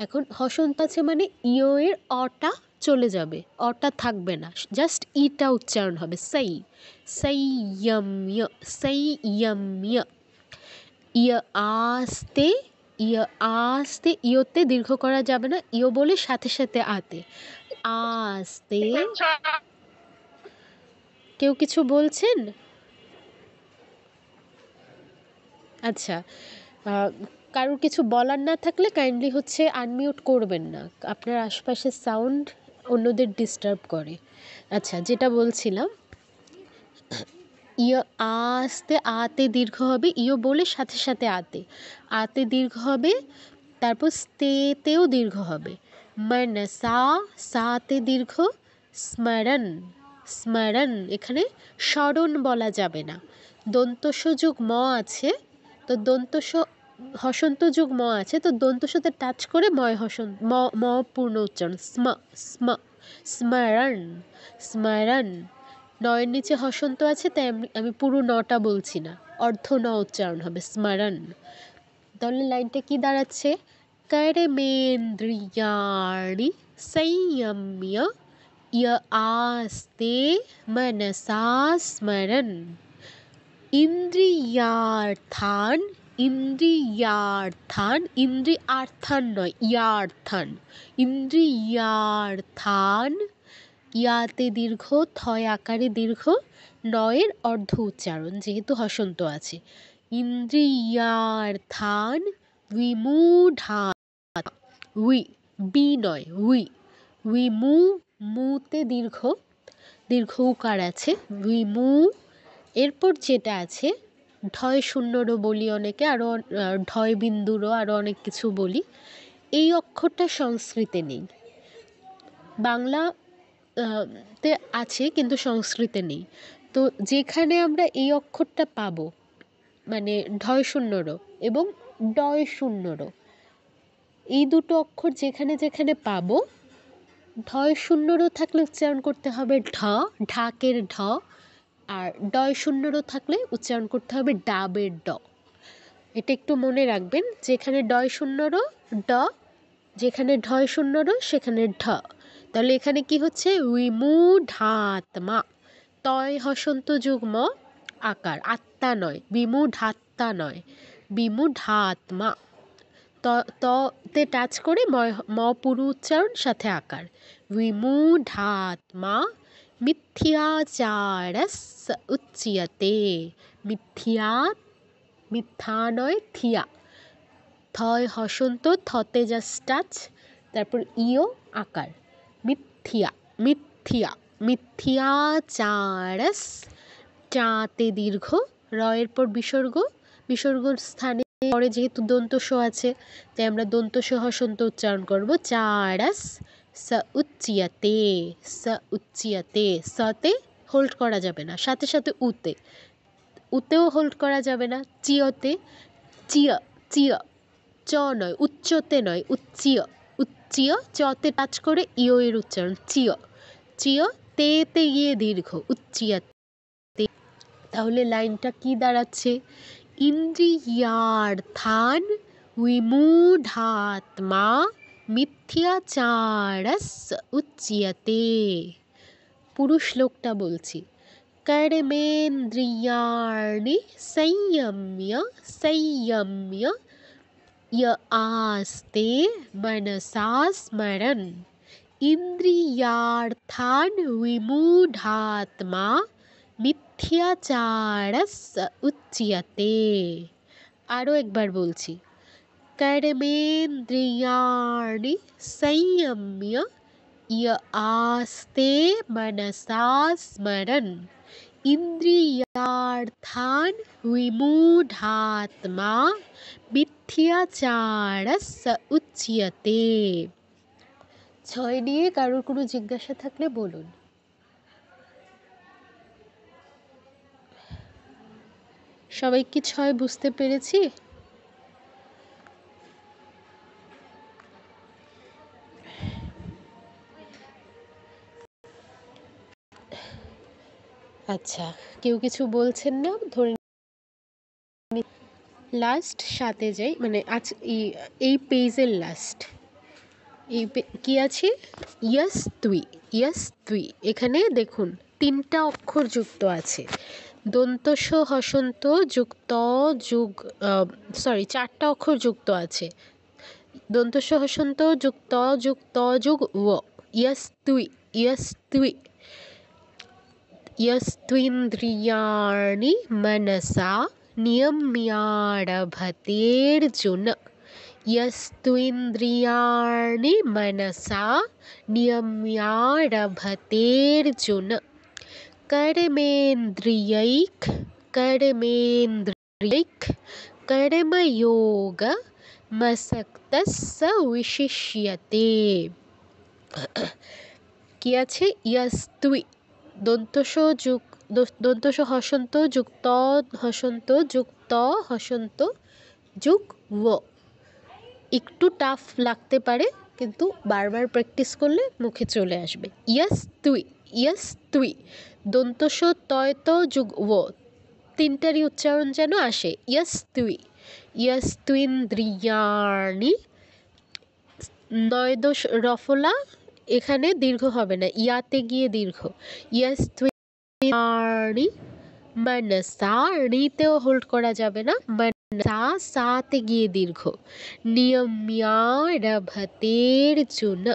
এখন হসন্ত আছে মানে ইও এর অটা চলে যাবে, অটা থাকবে না, জাস্ট ইটা উচ্চারণ হবে। সেই সংযম্য, সংযম্য। ইয় আস্তে, ইয় আস্তে, ইয়োতে দীর্ঘ করা যাবে না, ইয় বলে সাথে সাথে আতে, আস্তে। কেউ কিছু বলছেন? আচ্ছা, কারোর কিছু বলার না থাকলে কাইন্ডলি হচ্ছে আনমিউট করবেন না, আপনার আশপাশের সাউন্ড অন্যদের ডিস্টার্ব করে। আচ্ছা, যেটা বলছিলাম, ইয় আস্তে, আতে দীর্ঘ হবে, ইয় বলে সাথে সাথে আতে, আতে দীর্ঘ হবে, তারপর স্তেতেও দীর্ঘ হবে। মনসা, সাতে দীর্ঘ, স্মরণ, স্মরণ, এখানে স্মরণ বলা যাবে না, দন্তস্ব যোগ ম আছে, তো দন্তস্ব হসন্ত যোগ ম আছে, তো দন্তস্বতে টাচ করে ময় হসন্ত, ম পূর্ণ উচ্চারণ, স্ম, স্ম, স্মরণ, স্মরণ। নয়ের নিচে হসন্ত আছে, তাই আমি পুরো নটা বলছি না, অর্ধ ন উচ্চারণ হবে, স্মরণ। তাহলে লাইনটা কি দাঁড়াচ্ছে? कर्मेन्द्रियाणि संयम्य य आस्ते मनसा स्मरन् ইন্দ্রিয়ার্থান, ইন্দ্রিয়ার্থান, ইন্দ্রিয়ার্থান নয়, ইয়ার্থান, ইন্দ্রিয়ার্থান, ইয়াতে দীর্ঘ, থয় আকারে দীর্ঘ, নয়ের অর্ধ উচ্চারণ যেহেতু হসন্ত আছে। ইন্দ্রিয়ার্থান বিমূঢ়া, উই, বি নয়, উই, উইমু, মুতে দীর্ঘ, দীর্ঘ উকার আছে, উইমু। এরপর যেটা আছে ঢয় শূন্যরও বলি অনেকে, আরও ঢয় বিন্দুরও আরও অনেক কিছু বলি। এই অক্ষরটা সংস্কৃতে নেই, বাংলা তে আছে কিন্তু সংস্কৃতে নেই। তো যেখানে আমরা এই অক্ষরটা পাবো, মানে ঢয় শূন্যরও এবং ডয় শূন্যরও, এই দুটো অক্ষর যেখানে যেখানে পাবো, ঢয় শূন্যরও থাকলে উচ্চারণ করতে হবে ঢ, ঢাকের ঢ, আর ডয় শূন্যরও থাকলে উচ্চারণ করতে হবে ডাবের ড। এটা একটু মনে রাখবেন, যেখানে ডয় শূন্যরও ড, যেখানে ঢয় শূন্যরও সেখানে ঢ। তাহলে এখানে কি হচ্ছে? উইমূঢ়াত্মা, তয় হসন্ত যুগ্ম আকার, আত্মা নয়, বিমূঢ়াত্মা নয়, বিমূঢ়াত্মা। তে টাচ করে ম পুরু উচ্চারণ সাথে আকার, বিমূঢ়াত্মা মিথ্যাচারস্য উচ্যতে। মিথ্যা, মিথ্যা নয়, থিয়া, থয় হসন্ত, থতে জাস্ট টাচ, তারপর ইও আকার, মিথ্যা, মিথ্যা, মিথ্যাচারস, চাতে দীর্ঘ, রয়ের পর বিসর্গ, বিসর্গর স্থানে পরে যেহেতু দন্তস্ব আছে তাই আমরা দন্তস্ব হসন্ত উচ্চারণ করব, চারস স উচ্যতে, স উচ্যতে। সতে হোল্ড করা যাবে না, সাথে সাথে উতে, উতেও হোল্ড করা যাবে না, চিয়তে, চিয়, চিয়, চ নয়, উচ্চতে নয়, উচ্চিয়, উচ্চিয়, চতে টাচ করে ইও এর উচ্চারণ, চিয়, চিয়, তেতে গিয়ে দীর্ঘ, উচ্চিয়াতে। তাহলে লাইনটা কি দাঁড়াচ্ছে? ইন্দ্রিয়ার্থান বিমূঢ়াত্মা মিথ্যাচারস্য উচ্যতে। পুরো শ্লোকটা বলছি, कर्मेन्द्रियाणि संयम्य, संयम्य य आस्ते मनसा स्मरन् इन्द्रियार्थान् विमूढात्मा मिथ्याचारस्य उच्यते। আরও একবার বলছি, कर्मेन्द्रियाणि संयम्य य आस्ते मनसा स्मरन् इन्द्रियार्थान् विमूढात्मा मिथ्याचारः स उच्यते। 6 নিয়ে কারোর কোনো জিজ্ঞাসা থাকলে বলুন। সবাই কি 6 বুঝতে পেরেছি? আচ্ছা, কেউ কিছু বলছেন না? ধরে লাস্ট 7-এ যাই, মানে আজ এই পেজের লাস্ট কি আছে? ইয়াস তুই, ইয়াস তুই। এখানে দেখুন 3টা অক্ষর যুক্ত আছে, দন্তস হসন্ত যুক্ত যুগ, 4টা অক্ষর যুক্ত আছে, দন্তস হসন্ত যুক্ত যুক্ত যুগ ও। ইয়াস তুই, ইয়াস তুই। यस्त्विन्द्रियाणि मनसा नियम्यारभतेऽर्जुन, यस्त्विन्द्रियाणि मनसा नियम्यारभतेऽर्जुन कर्मेन्द्रियैः कर्मयोगमसक्तः स विशिष्यते। কি আছে? ইয়াস্তুই, দন্তস হসন্ত যুক্ত হসন্ত যুক্ত হসন্ত যুগ ও। একটু টাফ লাগতে পারে, কিন্তু বারবার প্র্যাকটিস করলে মুখে চলে আসবে। ইয়াস তুই, ইয়াস তুই। দন্তস তয় ত যুগ ও, 3টারই উচ্চারণ যেন আসে। ইয়াস তুই, ইয়াস তুইন্দ্রিয়াণি, নয়দোষ রফলা, এখানে দীর্ঘ হবে না, ইয়াতে গিয়ে দীর্ঘ। ইয়াস্ত্বিন্দ্রিয়াণি মনসা, রিতেও হোল্ড করা যাবে না, মনসা সাতে গিয়ে দীর্ঘ। নিয়ম্যারভতের্জুন,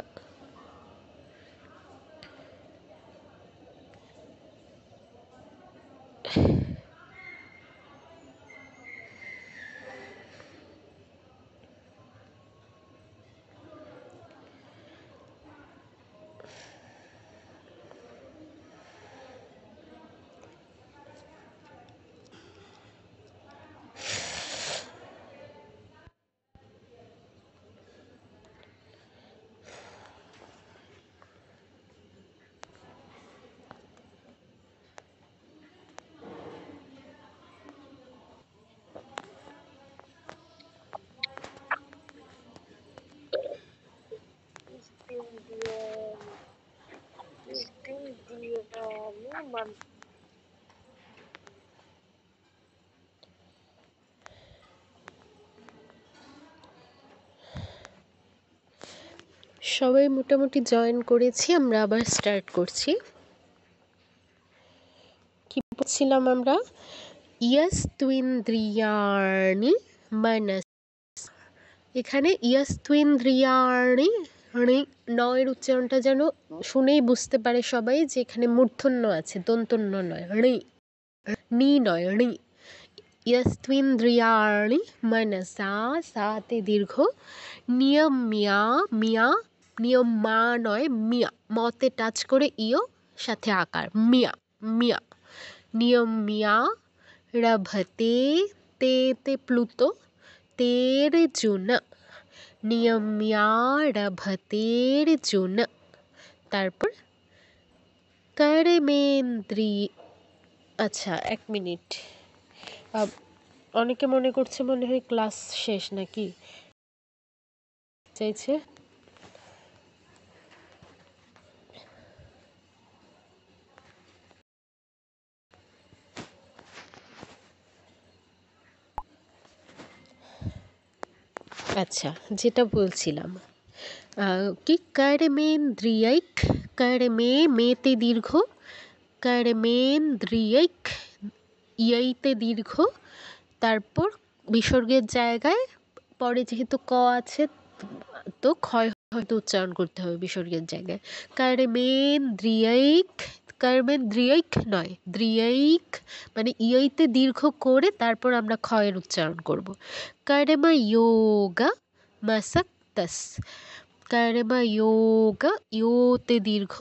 সবাই মোটামুটি জয়েন করেছি, আমরা আবার স্টার্ট করছি। কি বলছিলাম আমরা? ইয়াস্ত্বিন্দ্রিয়াণি মনস, এখানে ইয়াস্ত্বিন্দ্রিয়াণি, নয়ের উচ্চারণটা যেন শুনেই বুঝতে পারে সবাই যে এখানে মূর্ধন্য আছে, দন্তন্য নয়, নি নয়, ঋ। यस्त्विन्द्रियाणि मनसा, साते दीर्घ, नियम्या, मिया, নিয়ম মা নয় মিয়া, মতে টাচ করে ইও সাথে আকার, মিয়া মিয়া। নিয়ম্যা রভতে, তে প্লুত, তের্জুন, নিয়ম্যা রভতের্জুন। তারপর कर्मेन्द्रिय, আচ্ছা 1 মিনিট, অনেকে মনে করছে মনে হয় ক্লাস শেষ নাকি চাইছে। আচ্ছা, যেটা বলছিলাম কি, कर्मेन्द्रियैः, कर्मे মেতে দীর্ঘ, कर्मेन्द्रियैः ইয়ইতে দীর্ঘ, তারপর বিসর্গের জায়গায় পরে যেহেতু ক আছে তো ক্ষয় হয়তো উচ্চারণ করতে হবে বিসর্গের জায়গায়। কর্মেন্দ্রিয়ৈক, কর্মেন্দ্রিয়ৈক নয়, দ্রিয়ৈক মানে ইয়ইতে দীর্ঘ করে তারপর আমরা ক্ষয়ের উচ্চারণ করব। কর্মযোগা মাসাক্তাস, কর্মযোগা ইয়োতে দীর্ঘ,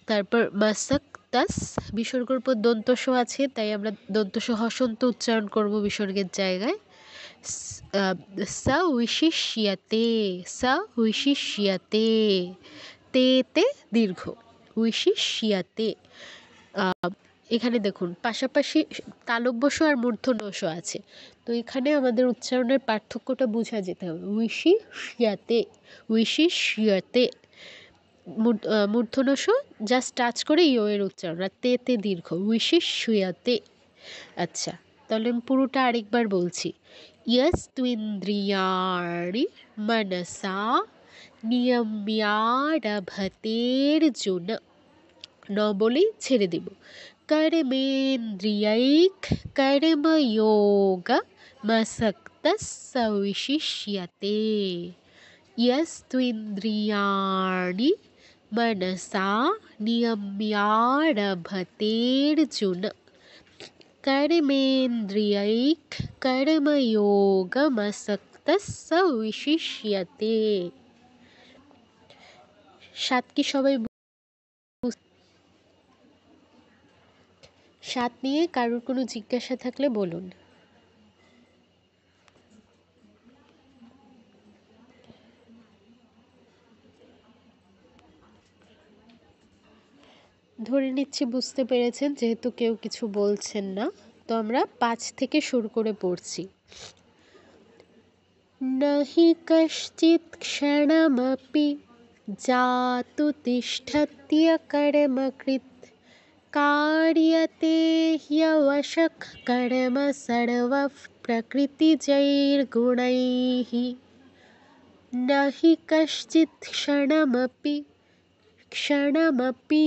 তারপর মাসাক্তাস বিসর্গর পর দন্তস আছে, তাই আমরা দন্তস হসন্ত উচ্চারণ করব বিসর্গের জায়গায়। সবিশিষ্যতে, সবিশিষ্যতে, তেতে দীর্ঘ, বিশিষ্যতে। এখানে দেখুন পাশাপাশি তালব্যস আর মূর্ধন্যস আছে, তো এখানে আমাদের উচ্চারণের পার্থক্যটা বোঝা যেতে হবে। বিশিষ্যতে, বিশিষ্যতে, মূর্ধন্যস জাস্ট টাচ করে ইও এর উচ্চারণ, আর তেতে দীর্ঘ, বিশিষ্যতে। আচ্ছা, তাহলে আমি পুরোটা আরেকবার বলছি। यस्त्विन्द्रियाणि मनसा नियम्यारभतेर्जुन, ন বলেই ছেড়ে দেব। কর্মেন্দ্রিয়ৈক কর্মযোগ মসক্তস সবিশিষ্যতে, यस्त्विन्द्रियाणि मनसा नियम्यारभतेर्जुन, कर्मेन्द्रियैक कर्मयोगमसक्तः सविशिष्यते। সাত কি সবাই সাত নিয়ে কারোর কোনো জিজ্ঞাসা থাকলে বলুন। ধরে নিচ্ছি বুঝতে পেরেছেন, যেহেতু কেউ কিছু বলছেন না, তো আমরা 5 থেকে শুরু করে পড়ছি। নহি কশ্চিৎ ক্ষণমপি জাতু তিষ্ঠত্য কর্মকৃৎ, কার্যতে হ্যবশঃ কর্ম সর্বঃ প্রকৃতিজৈর্গুণৈঃ। নহি কশ্চিৎ ক্ষণমপি, ক্ষণমপি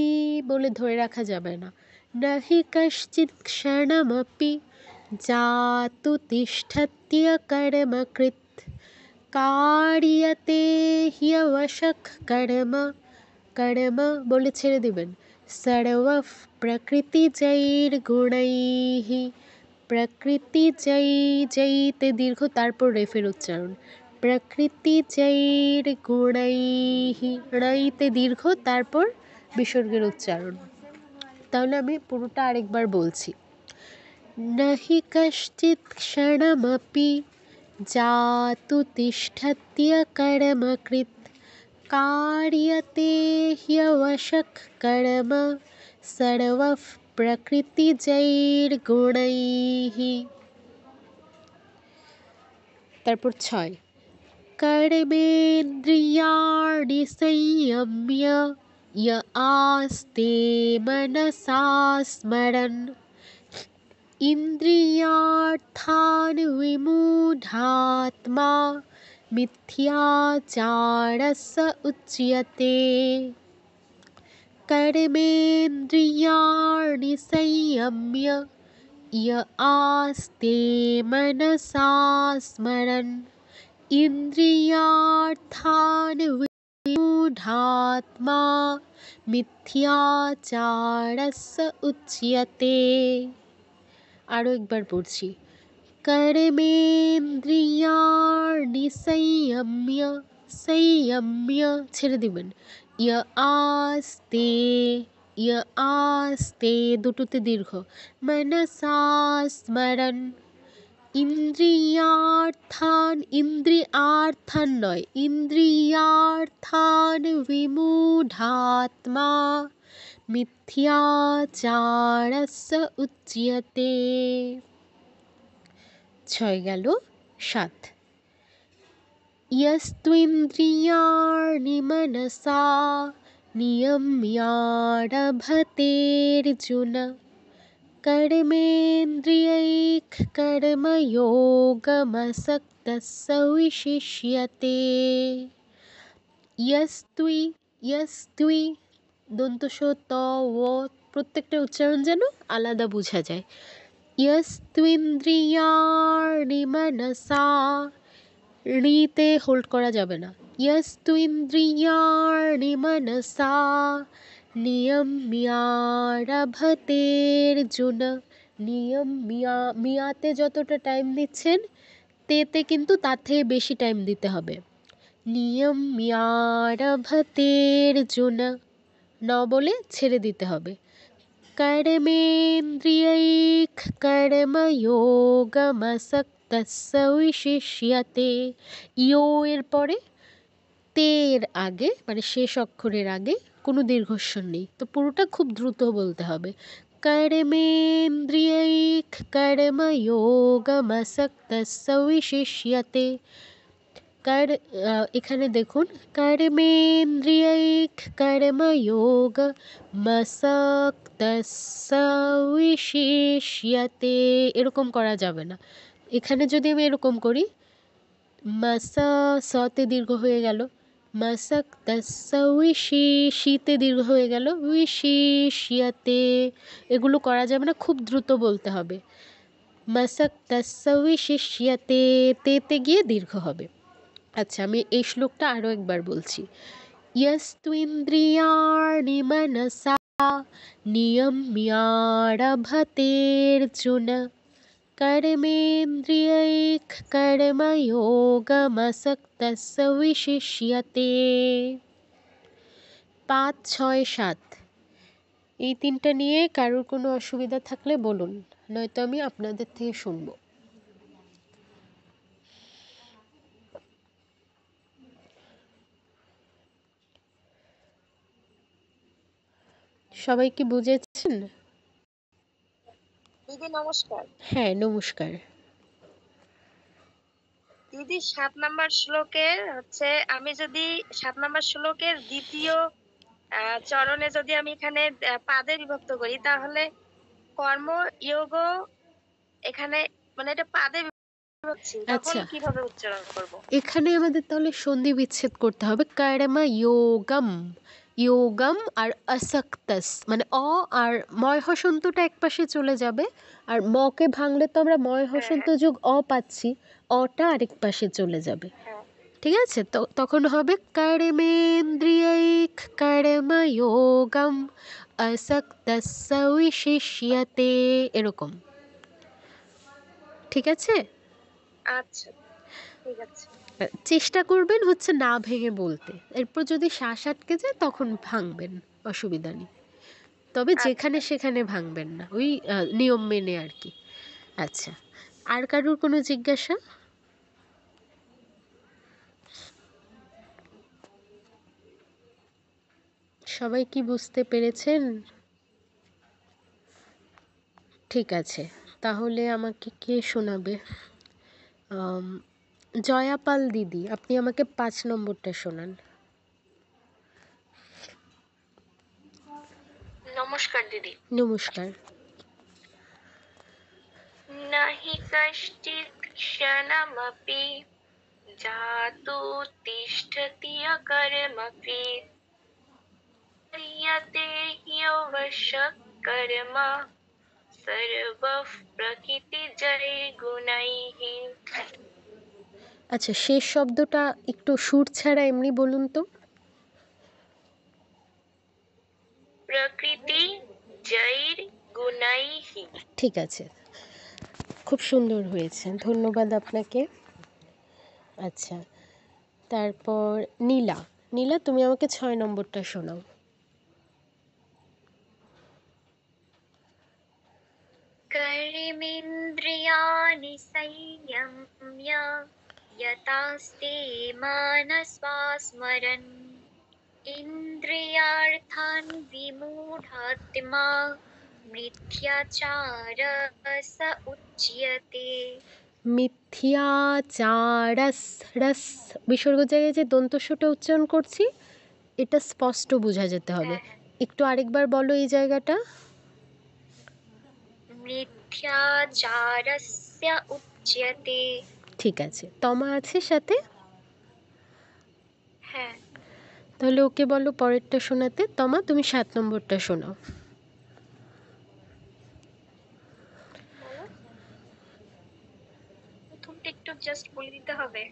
বলে ধরে রাখা যাবে না। নহি কশ্চিৎ ক্ষণমপি জাতু তিষ্ঠত্য কর্মকৃৎ, কার্যতে হ্যবশঃ কর্ম, কর্ম বলে ছেড়ে দিবেন, সর্বঃ প্রকৃতিজৈর্গুণৈঃ, প্রকৃতিজৈ, জৈতে দীর্ঘ তারপর রেফের উচ্চারণ, প্রকৃতিজৈর্গুণৈঃ, রইতে দীর্ঘ তারপর বিসর্গের উচ্চারণ। তাহলে আমি পুরোটা আরেকবার বলছি। নহি কশ্চিৎ ক্ষণমপি জাতু তিষ্ঠত্য কর্মকৃৎ, কার্যতে হ্যবশঃ কর্ম সর্বঃ প্রকৃতিজৈর্গুণৈঃ। তারপর 6, कर्मेन्द्रियाणि संयम्य य आस्ते मनसा स्मरन्, इन्द्रियार्थान् विमूढात्मा मिथ्याचारः उच्यते। कर्मेन्द्रियाणि संयम्य य आस्ते मनसा स्मरन्, ইন্দ্রিয়ার্থান বিমূঢ়াত্মা মিথ্যাচারস্য উচ্যতে। আরও একবার পড়ছি। কর্মেন্দ্রিয়াণি সংযম্য, সংযম্য ছেড়ে দিবেন, ইয় আস্তে, ইয় আস্তে দুটোতে দীর্ঘ, মনসা স্মরণ, ইন্দ্রিয়ার্থান, ইন্দ্রিয়ার্থান নয়, ইন্দ্রিয়ার্থান বিমূঢ়াত্মা মিথ্যাচারস্য উচ্যতে। 6 গেল। 7, यस्त्विन्द्रियाणि मनसा नियम्यारभतेर्जुन, कर्मेन्द्रियैः कर्मयोगमसक्तः सविशिष्यते। यस्त्वि, यस्त्वि দন্তস ত ও প্রত্যেকটা উচ্চারণ যেন আলাদা বোঝা যায়। यस्त्विन्द्रियाणि मनसा, রিতে হোল্ড করা যাবে না, यस्तु इन्द्रियाणि मनसा নিয়ম্যারভতের্জুন। মিয়াতে যতটা টাইম দিচ্ছেন তেতে কিন্তু তার থেকে বেশি টাইম দিতে হবে। নিয়ম্যারভতের্জুন, ন বলে ছেড়ে দিতে হবে। कर्मेन्द्रियैः कर्मयोगमसक्तस्य विशिष्यते। ইও এর পরে তের আগে মানে শেষ অক্ষরের আগে কোনো দীর্ঘস্বর নেই, তো পুরোটা খুব দ্রুত বলতে হবে। कर्मेन्द्रियैः कर्मयोगमसक्तस्य विशिष्यते। এখানে দেখুন, कर्मेन्द्रियैः कर्मयोगमसक्तस्य विशिष्यते, এরকম করা যাবে না। এখানে যদি আমি এরকম করি, মাসা সতে দীর্ঘ হয়ে গেল, মাসাক্তাস্য শীতে দীর্ঘ হয়ে গেল, উইশিষ্যতে, এগুলো করা যাবে না, খুব দ্রুত বলতে হবে। মাসাক্তাস্য উইশিষ্যতে, তেতে গিয়ে দীর্ঘ হবে। আচ্ছা, আমি এই শ্লোকটা আরও একবার বলছি। यस्तु इन्द्रियाणि मनसा नियम्यारभतेर्जुन कर्मेन्द्रियैः कर्मयोगमसक्तस्य विशिष्यते। 5, 6, 7 এই তিনটা নিয়ে কারোর কোনো অসুবিধা থাকলে বলুন, নয়তো আমি আপনাদের থেকে শুনবো। সবাই কি বুঝেছেন? দিদি নমস্কার। হ্যাঁ, নমস্কার। দিদি 7 নাম্বার শ্লোকের আমি যদি 7 নাম্বার শ্লোকের দ্বিতীয় চরণে যদি আমি এখানে পাদে বিভক্ত করি, তাহলে কর্ম যোগ এখানে মানে এটা পাদে বিভক্তি, তখন আচ্ছা, কিভাবে উচ্চারণ করব? এখানে আমাদের তাহলে সন্ধি বিচ্ছেদ করতে হবে। কর্মা যোগম, যোগম আর আসক্তস, মানে অ আর ময় হসন্তটা এক পাশে চলে যাবে, আর মকে ভাঙলে তো আমরা ময় হসন্ত যোগ অ পাচ্ছি, অটা আরেক পাশে চলে যাবে। হ্যাঁ, ঠিক আছে, তো তখন হবে কর্মেন্দ্রিয়ৈক কর্মযোগম আসক্তস্য বিশিষ্যতে, এরকম। ঠিক আছে, আচ্ছা ঠিক আছে। চেষ্টা করবেন না ভেঙে বলতে। এরপর যদি শ্বাস আটকে যায় তখন ভাঙবেন, অসুবিধা নেই, তবে যেখানে আচ্ছা, সেখানে ভাঙবেন না, ওই নিয়ম মেনে আর কি। আচ্ছা, আর কারোর কোনো জিজ্ঞাসা? সবাই কি বুঝতে পেরেছেন? ঠিক আছে, তাহলে আমাকে কে শোনাবে? আম, জয়াপাল দিদি, আপনি আমাকে 5 নম্বরটা শোনান। নমস্কার দিদি। নমস্কার। নাহি কশ্চিৎ ক্ষণমপি জাতু তিষ্ঠতি অকর্মপি ক্রিয়তে হ্যবশ্যঃ কর্ম সর্বঃ প্রকৃতিজৈর্গুণৈঃ। আচ্ছা, শেষ শব্দটা একটু সুর ছাড়া এমনি বলুন তো। প্রকৃতি জৈর্গুণৈঃ। ঠিক আছে, খুব সুন্দর হয়েছে, ধন্যবাদ আপনাকে। আচ্ছা, তারপর নীলা, নীলা তুমি আমাকে 6 নম্বরটা শোনাও। कर्मेन्द्रियाणि संयम्य यतास्ते मनसा स्मरन् इन्द्रियार्थान् विमूढात्मा मिथ्याचारः स उच्यते। মিথ্যাচারস, রস বিসর্গ জায়গায় যে দন্তস্বটা উচ্চারণ করছি, এটা স্পষ্ট বোঝা যেতে হবে। একটু আরেকবার বলো এই জায়গাটা। মিথ্যাচারস্য উচ্যতে। ঠিক আছে, তমা আছে সাথে? হ্যাঁ, তাহলে ওকে বলো পরেরটা শোনাতে। তমা, তুমি 7 নম্বরটা শোনাও। বলো। প্রথমটা একটু জাস্ট বলে দিতে হবে।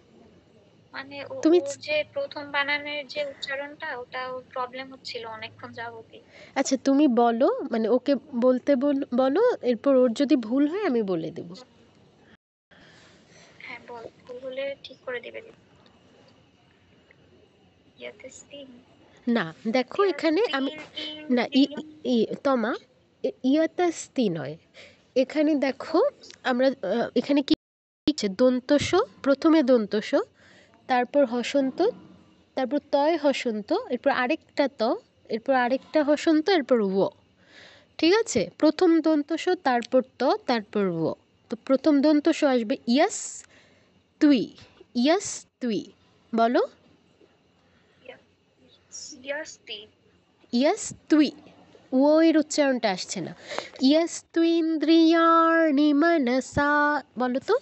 মানে তুমি ওর যে প্রথম বানানের যে উচ্চারণটা ওটা ওর প্রবলেম হচ্ছিল অনেকক্ষণ যাবতই। আচ্ছা তুমি বলো, মানে ওকে বলতে বলো, এরপর ওর যদি ভুল হয় আমি বলে দেব। হ্যাঁ বল, ভুল হলে ঠিক করে দিবে। ইয়াতেস্তিন না দেখো এখানে আমি না তমা ইয়াতাস্তি নয়, এখানে দেখো আমরা এখানে কি আছে, দন্তস, প্রথমে দন্তস, তারপর হসন্ত, তারপর তয় হসন্ত, এরপর আরেকটা এরপর আরেকটা হসন্ত, এরপর ও। ঠিক আছে, প্রথম দন্তস, তারপর তারপর ও। তো প্রথম দন্তস আসবে ইয়াস তুই, ইয়াস তুই, বলো ইয়াস্তি। ইয়াস তুই, ও এর উচ্চারণটা আসছে না। ইয়াস তুই ইন্দ্রিয়াণি মনসা, বলো তো।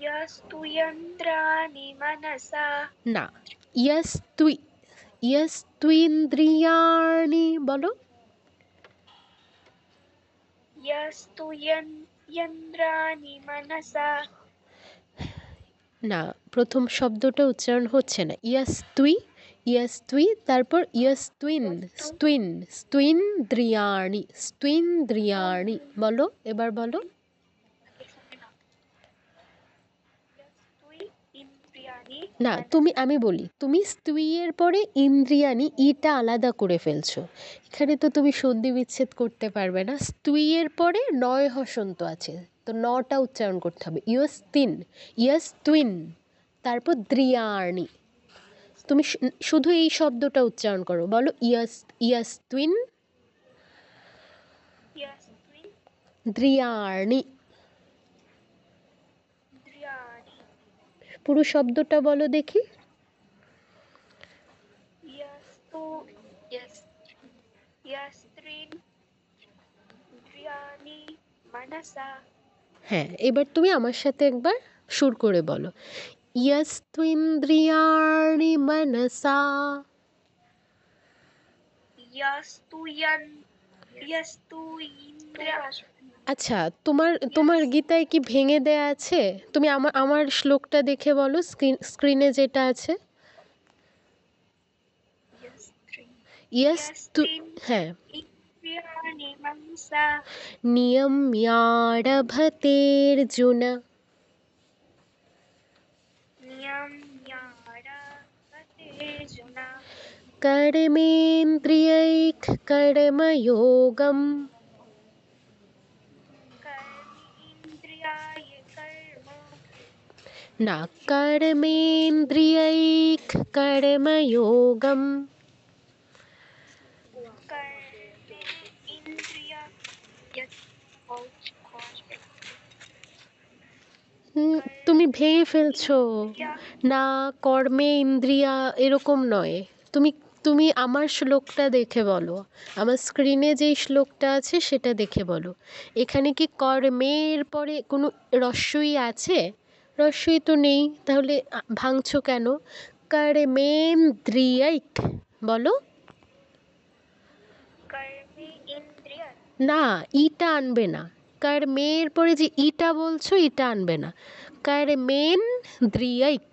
ইয়াস্তুয়ন্ত্রাণি মনসা। না, ইয়াস তুই ইন্দ্রিয়াণি, বলো। ইয়াস্তুয়ন্ত্রাণি মনসা। না, প্রথম শব্দটা উচ্চারণ হচ্ছে না। ইয়াস তুই, তারপর ইয়াস স্তুইন্দ্রিয়াণি, বলো, এবার বলো। না আমি বলি, তুমি স্তুইয়ের পরে ইন্দ্রিয়াণি ইটা আলাদা করে ফেলছো। এখানে তো তুমি সন্ধি বিচ্ছেদ করতে পারবে না। স্তুইয়ের পরে নয় হসন্ত আছে, তো নটা উচ্চারণ করতে হবে। ইয়াস তুইন, তারপর দ্রিয়াণি। তুমি শুধু এই শব্দটা উচ্চারণ করো, বলো ইয়াস তুইন দ্রিয়াণি। পুরো শব্দটা বলো দেখি। হ্যাঁ, এবার তুমি আমার সাথে একবার সুর করে বলো, ইয়াস্তুইন্দ্রিয়াণি মনসা। আচ্ছা, তোমার গীতায় কি ভেঙে দেয়া আছে? তুমি আমার শ্লোকটা দেখে বলো, স্ক্রিনে যেটা আছে। হ্যাঁ, নিয়ম্যারভতের্জুন कर्मेन्द्रियैः कर्मयोगम्। ना, कर्मेन्द्रियैः कर्मयोगम्। তুমি ভেঙে ফেলছো। না, কর্মে ইন্দ্রিয়া এরকম নয়। তুমি আমার শ্লোকটা দেখে বলো, আমার স্ক্রিনে যেই শ্লোকটা আছে সেটা দেখে বলো। এখানে কি কর্মের পরে কোনো রস্যই আছে? রস্যই তো নেই, তাহলে ভাঙছো কেন? কর্মেন্দ্রিয়ৈক, বলো। না, ইটা আনবে না। কর্মের পরে যে ইটা বলছো ইটা আনবে না। কর্মেন্দ্রিয়ৈক।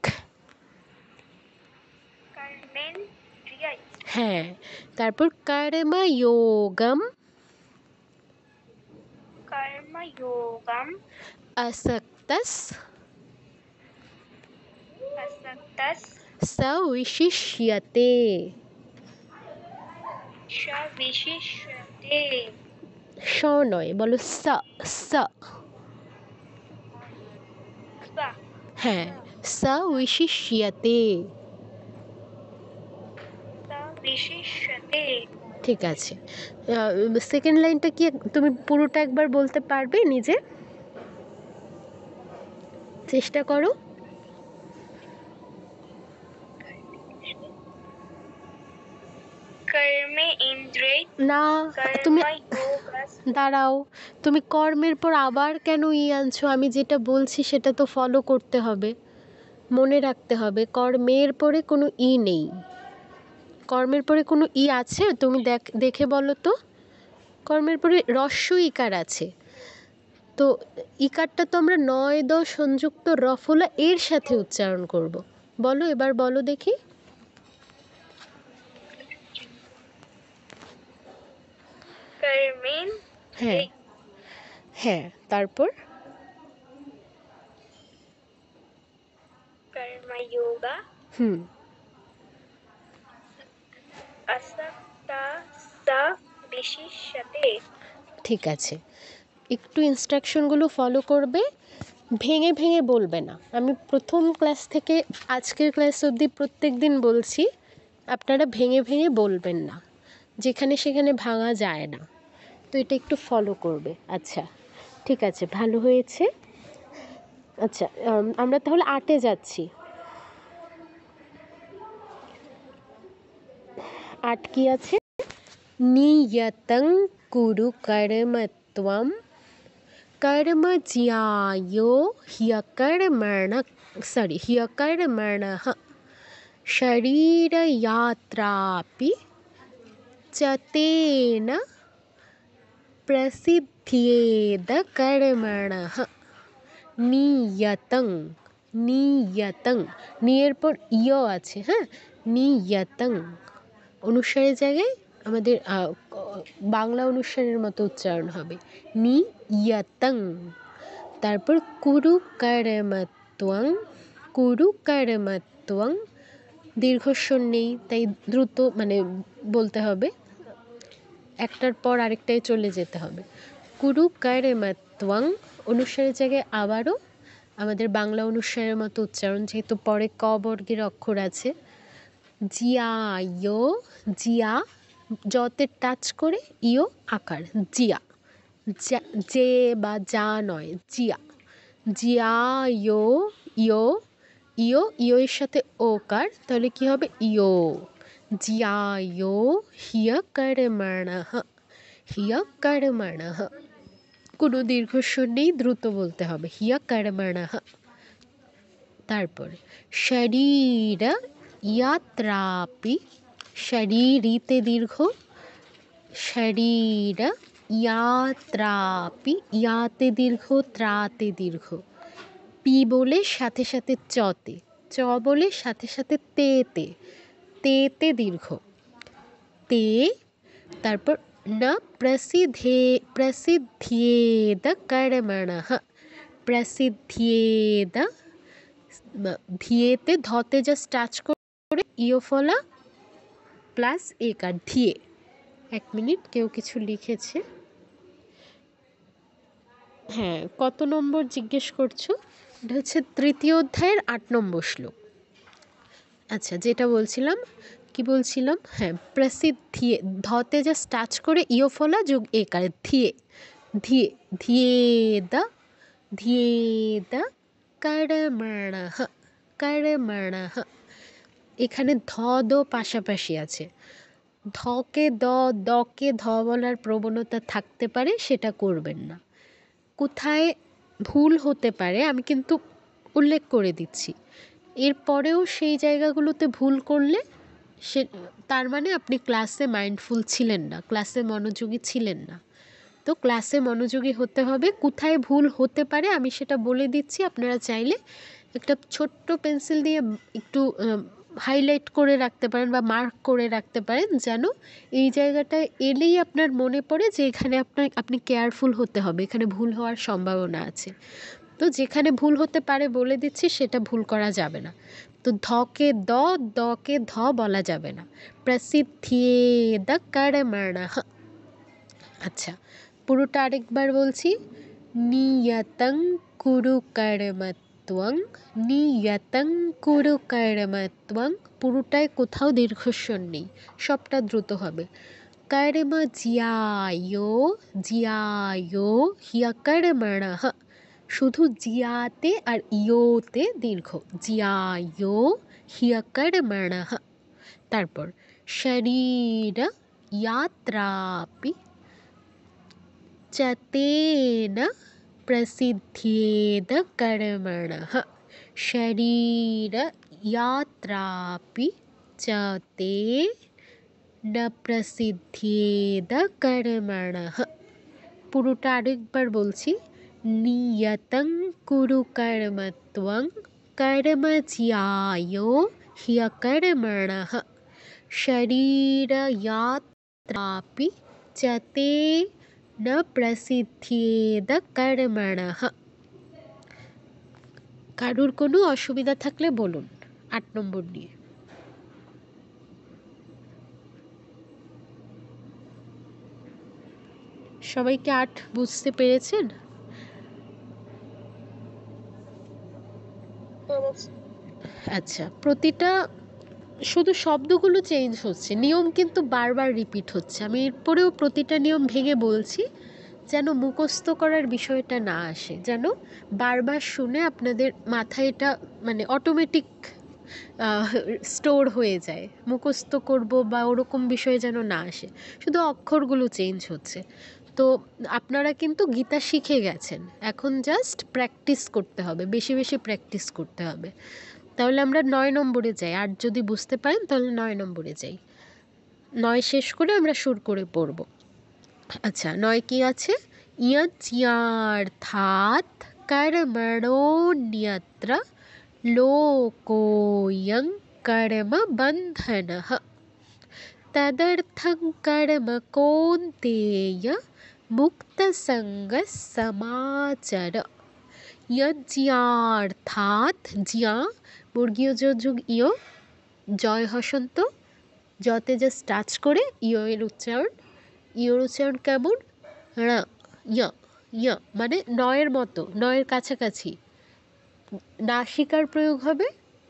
হ্যাঁ, তারপর কর্মযোগম আসক্তস সবিশিষ্যতে। স নয়, বলো স। হ্যাঁ, সবিশিষ্যতে। ঠিক আছে। সেকেন্ড লাইনটা কি তুমি পুরোটা একবার বলতে পারবে নিজে? চেষ্টা করো। না, তুমি দাঁড়াও, তুমি কর্মের পর আবার কেন আনছো? আমি যেটা বলছি সেটা তো ফলো করতে হবে, মনে রাখতে হবে। কর্মের পরে কোনো নেই। কর্মের পরে কোনো আছে? তুমি দেখে বলো তো। কর্মের পরে রস্য ইকার আছে, তো ইকারটা তো আমরা ৯ সংযুক্ত রফলা এর সাথে উচ্চারণ করব। বলো, এবার বলো দেখি। কারমিন হ্যাঁ হ্যাঁ, তারপর কর্মা যোগা হুম আসক্তা সা বিশিষ্যতে। ঠিক আছে, একটু ইনস্ট্রাকশনগুলো ফলো করবে, ভেঙে ভেঙে বলবে না। আমি প্রথম ক্লাস থেকে আজকের ক্লাস অবধি প্রত্যেক দিন বলছি, আপনারা ভেঙে ভেঙে বলবেন না, যেখানে সেখানে ভাঙা যায় না। তো এটা একটু ফলো করবে। আচ্ছা ঠিক আছে, ভালো হয়েছে। আচ্ছা আমরা তাহলে ৮-এ যাচ্ছি। ৮ কি আছে? নিয়তং কুরু কর্মত্বম कर्म ज्यायो ह्यकर्मणः शरीरयात्रापि च तेन प्रसिद्ध्येद कर्मणः। নিয়তং, নিয়তং, নিয়ের পর ইয় আছে, হ্যাঁ, নিয়তং অনুসারের জায়গায় আমাদের বাংলা অনুসারের মতো উচ্চারণ হবে, নিয়তং। তারপর কুরু কর্মত্বং, কুরু কর্মত্বং, দীর্ঘস্বর নেই তাই দ্রুত মানে বলতে হবে, একটার পর আরেকটায় চলে যেতে হবে। কুরু কর্মত্বং অনুসারের জায়গায় আবারও আমাদের বাংলা অনুসারের মতো উচ্চারণ, যেহেতু পরে ক বর্গের অক্ষর আছে। জিয়ায়ো, জিয়া যতে টাচ করে ইও আকার, জিয়া, যে বা যা নয়, জিয়া, জিয়ায়ো, ইয়ো, ইয়ো, ইয়ো এর সাথে ওকার, তাহলে কি হবে ইয়ো, জিয়ায়ো হিয় কর্মণঃ, হিয় কর্মণঃ, কোনো দীর্ঘস্বর নেই, দ্রুত বলতে হবে, হিয় কর্মণঃ। তারপর শরীর ইয়াত্রাপি, শরীরিতে দীর্ঘ, শরীর ইয়াত্রাপি, ইয়াতে দীর্ঘ, ত্রাতে দীর্ঘ, পি বলে সাথে সাথে চতে, চ বলে সাথে সাথে তেতে, তেতে দীর্ঘ, তে। তারপর না প্রসিদ্ধেদ কর্মণঃ, প্রসিদ্ধেদ, ধিয়েতে ধতে জাস্ট টাচ করে ইয় ফলা প্লাস একার, ধিয়ে। 1 মিনিট, কেউ কিছু লিখেছে। হ্যাঁ, কত নম্বর জিজ্ঞেস করছো? এটা হচ্ছে 3য় অধ্যায়ের 8 নম্বর শ্লোক। আচ্ছা, যেটা বলছিলাম, কি বলছিলাম, হ্যাঁ, প্রসিদ্ধিয়ে, ধতে জাস্ট টাচ করে ইয় ফলা যোগ একার, ধিয়ে, ধিয়ে, ধিয়েদ, ধিয়েদ কর্মণঃ, কর্মণঃ। এখানে ধ দ পাশাপাশি আছে, ধকে দ, দকে ধ বলার প্রবণতা থাকতে পারে, সেটা করবেন না। কোথায় ভুল হতে পারে আমি কিন্তু উল্লেখ করে দিচ্ছি, এরপরেও সেই জায়গাগুলোতে ভুল করলে সে তার মানে আপনি ক্লাসে মাইন্ডফুল ছিলেন না, ক্লাসে মনোযোগী ছিলেন না। তো ক্লাসে মনোযোগী হতে হবে, কোথায় ভুল হতে পারে আমি সেটা বলে দিচ্ছি, আপনারা চাইলে একটা ছোট্ট পেন্সিল দিয়ে একটু হাইলাইট করে রাখতে পারেন বা মার্ক করে রাখতে পারেন, যেন এই জায়গাটায় এলেই আপনার মনে পড়ে যে এখানে আপনি কেয়ারফুল হতে হবে, এখানে ভুল হওয়ার সম্ভাবনা আছে। তো যেখানে ভুল হতে পারে বলে দিচ্ছি, সেটা ভুল করা যাবে না। তো ধকে দ, দকে ধ বলা যাবে না। প্রসিদ্ধেদ কর্মণঃ। আচ্ছা, পুরোটা আরেকবার বলছি। নিয়তং কুরু কর্মত্বং, নিয়তং কুরু কর্মত্বং, পুরোটায় কোথাও দীর্ঘস্বর নেই, সবটা দ্রুত হবে। কর্ম জিয়ায়ো, জিয়ায়ো হ্যকর্মণঃ, শুধু জিয়াতে আর ইয়োতে দীর্ঘ, জিয়ায়ো হ্যকর্মণঃ। তারপর শরীর ইয়াত্রাপি च तेन प्रसिद्धेद कर्मणः, शरीर यात्रापि च तेन प्रसिद्धेद कर्मणः। পুরোটা আরেকবার বলছি। नियतं कुरु कर्म त्वं कर्म ज्यायो ह्यकर्मणः शरीरयात्रापि च ते न प्रसिद्ध्येद कर्मणः। কারুর কোনো অসুবিধা থাকলে বলুন ৮ নম্বর নিয়ে। সবাই কি ৮ বুঝতে পেরেছেন? আচ্ছা, প্রতিটা শুধু শব্দগুলো চেঞ্জ হচ্ছে, নিয়ম কিন্তু বারবার রিপিট হচ্ছে। আমি এরপরেও প্রতিটা নিয়ম ভেঙে বলছি যেন মুখস্থ করার বিষয়টা না আসে, যেন বারবার শুনে আপনাদের মাথায় এটা মানে অটোমেটিক স্টোর হয়ে যায়। মুখস্থ করব বা ওরকম বিষয় যেন না আসে, শুধু অক্ষরগুলো চেঞ্জ হচ্ছে। তো আপনারা কিন্তু গীতা শিখে গেছেন, এখন জাস্ট প্র্যাকটিস করতে হবে, বেশি বেশি প্র্যাকটিস করতে হবে। তাহলে আমরা ৯ নম্বরে যাই। আর যদি বুঝতে পারেন তাহলে ৯ নম্বরে যাই। ৯ শেষ করে আমরা সুর করে পড়ব। আচ্ছা, ৯ কি আছে? यज्ञार्थात् कर्मणोऽन्यत्र लोकोऽयं कर्म बन्धनः तदर्थं कर्म कौन्तेय मुक्तसङ्गः समाचर। यज्ञार्थात् ज्ञा বর্গীয় যোগ ইয়, জয় হসন্ত, যতে জাস্ট টাচ করে ইয় এর উচ্চারণ। ইয়র উচ্চারণ কেমন? রা ইয় ইয় মানে নয়ের মতো, নয়ের কাছাকাছি, নাসিকার প্রয়োগ হবে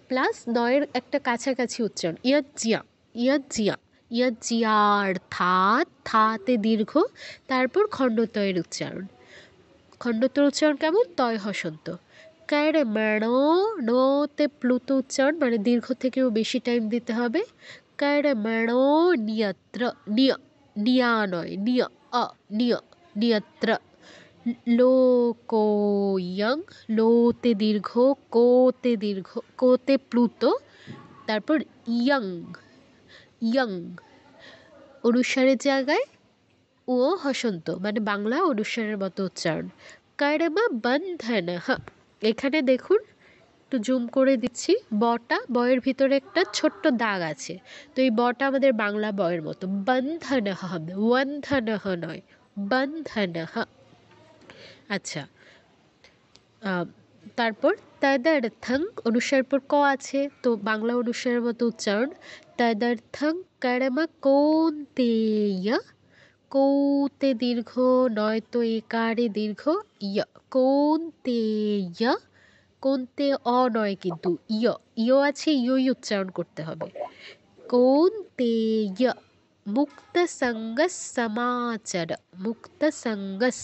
প্লাস নয়ের একটা কাছাকাছি উচ্চারণ। ইয়জ্জিয়া ইয়জ্জিয়া ইয়জ্জিয়ার থাতে দীর্ঘ, তারপর খণ্ডতয়ের উচ্চারণ। খণ্ডতর উচ্চারণ কেমন? তয় হসন্ত। কর্মণ, নোতে প্লুত উচ্চারণ, মানে দীর্ঘ থেকেও বেশি টাইম দিতে হবে। কর্মণ নিয়ত্র, নিয় নিয়া নয়, নিয় অ নিয় নিয়ত্র। লোকোয়ং, লোতে দীর্ঘ, কোতে দীর্ঘ, কোতে প্লুত, তারপর ইয়ং ইয়ং অনুসারের জায়গায় ও হসন্ত, মানে বাংলা অনুসারের মতো উচ্চারণ। কর্ম বন্ধনঃ, এখানে দেখুন একটু জুম করে দিচ্ছি, বটা বয়ের ভিতরে একটা ছোট্ট দাগ আছে, তো এই বটা আমাদের বাংলা বয়ের মতো। বন্ধনঃ হবে, বন্ধনঃ নয়, বন্ধনঃ। আচ্ছা, তারপর তদর্থং, অনুসার পর ক আছে, তো বাংলা অনুসারের মতো উচ্চারণ। তদর্থং কর্ম কৌন্তেয়, কৌতে দীর্ঘ, নয়তো একারে দীর্ঘ, ইয় কৌন্তেয়, কোনতে অ নয় কিন্তু ইয়, ইয় আছে, ইয়ই উচ্চারণ করতে হবে। কৌন্তেয় মুক্ত সঙ্গস সমাচর, মুক্ত সঙ্গস,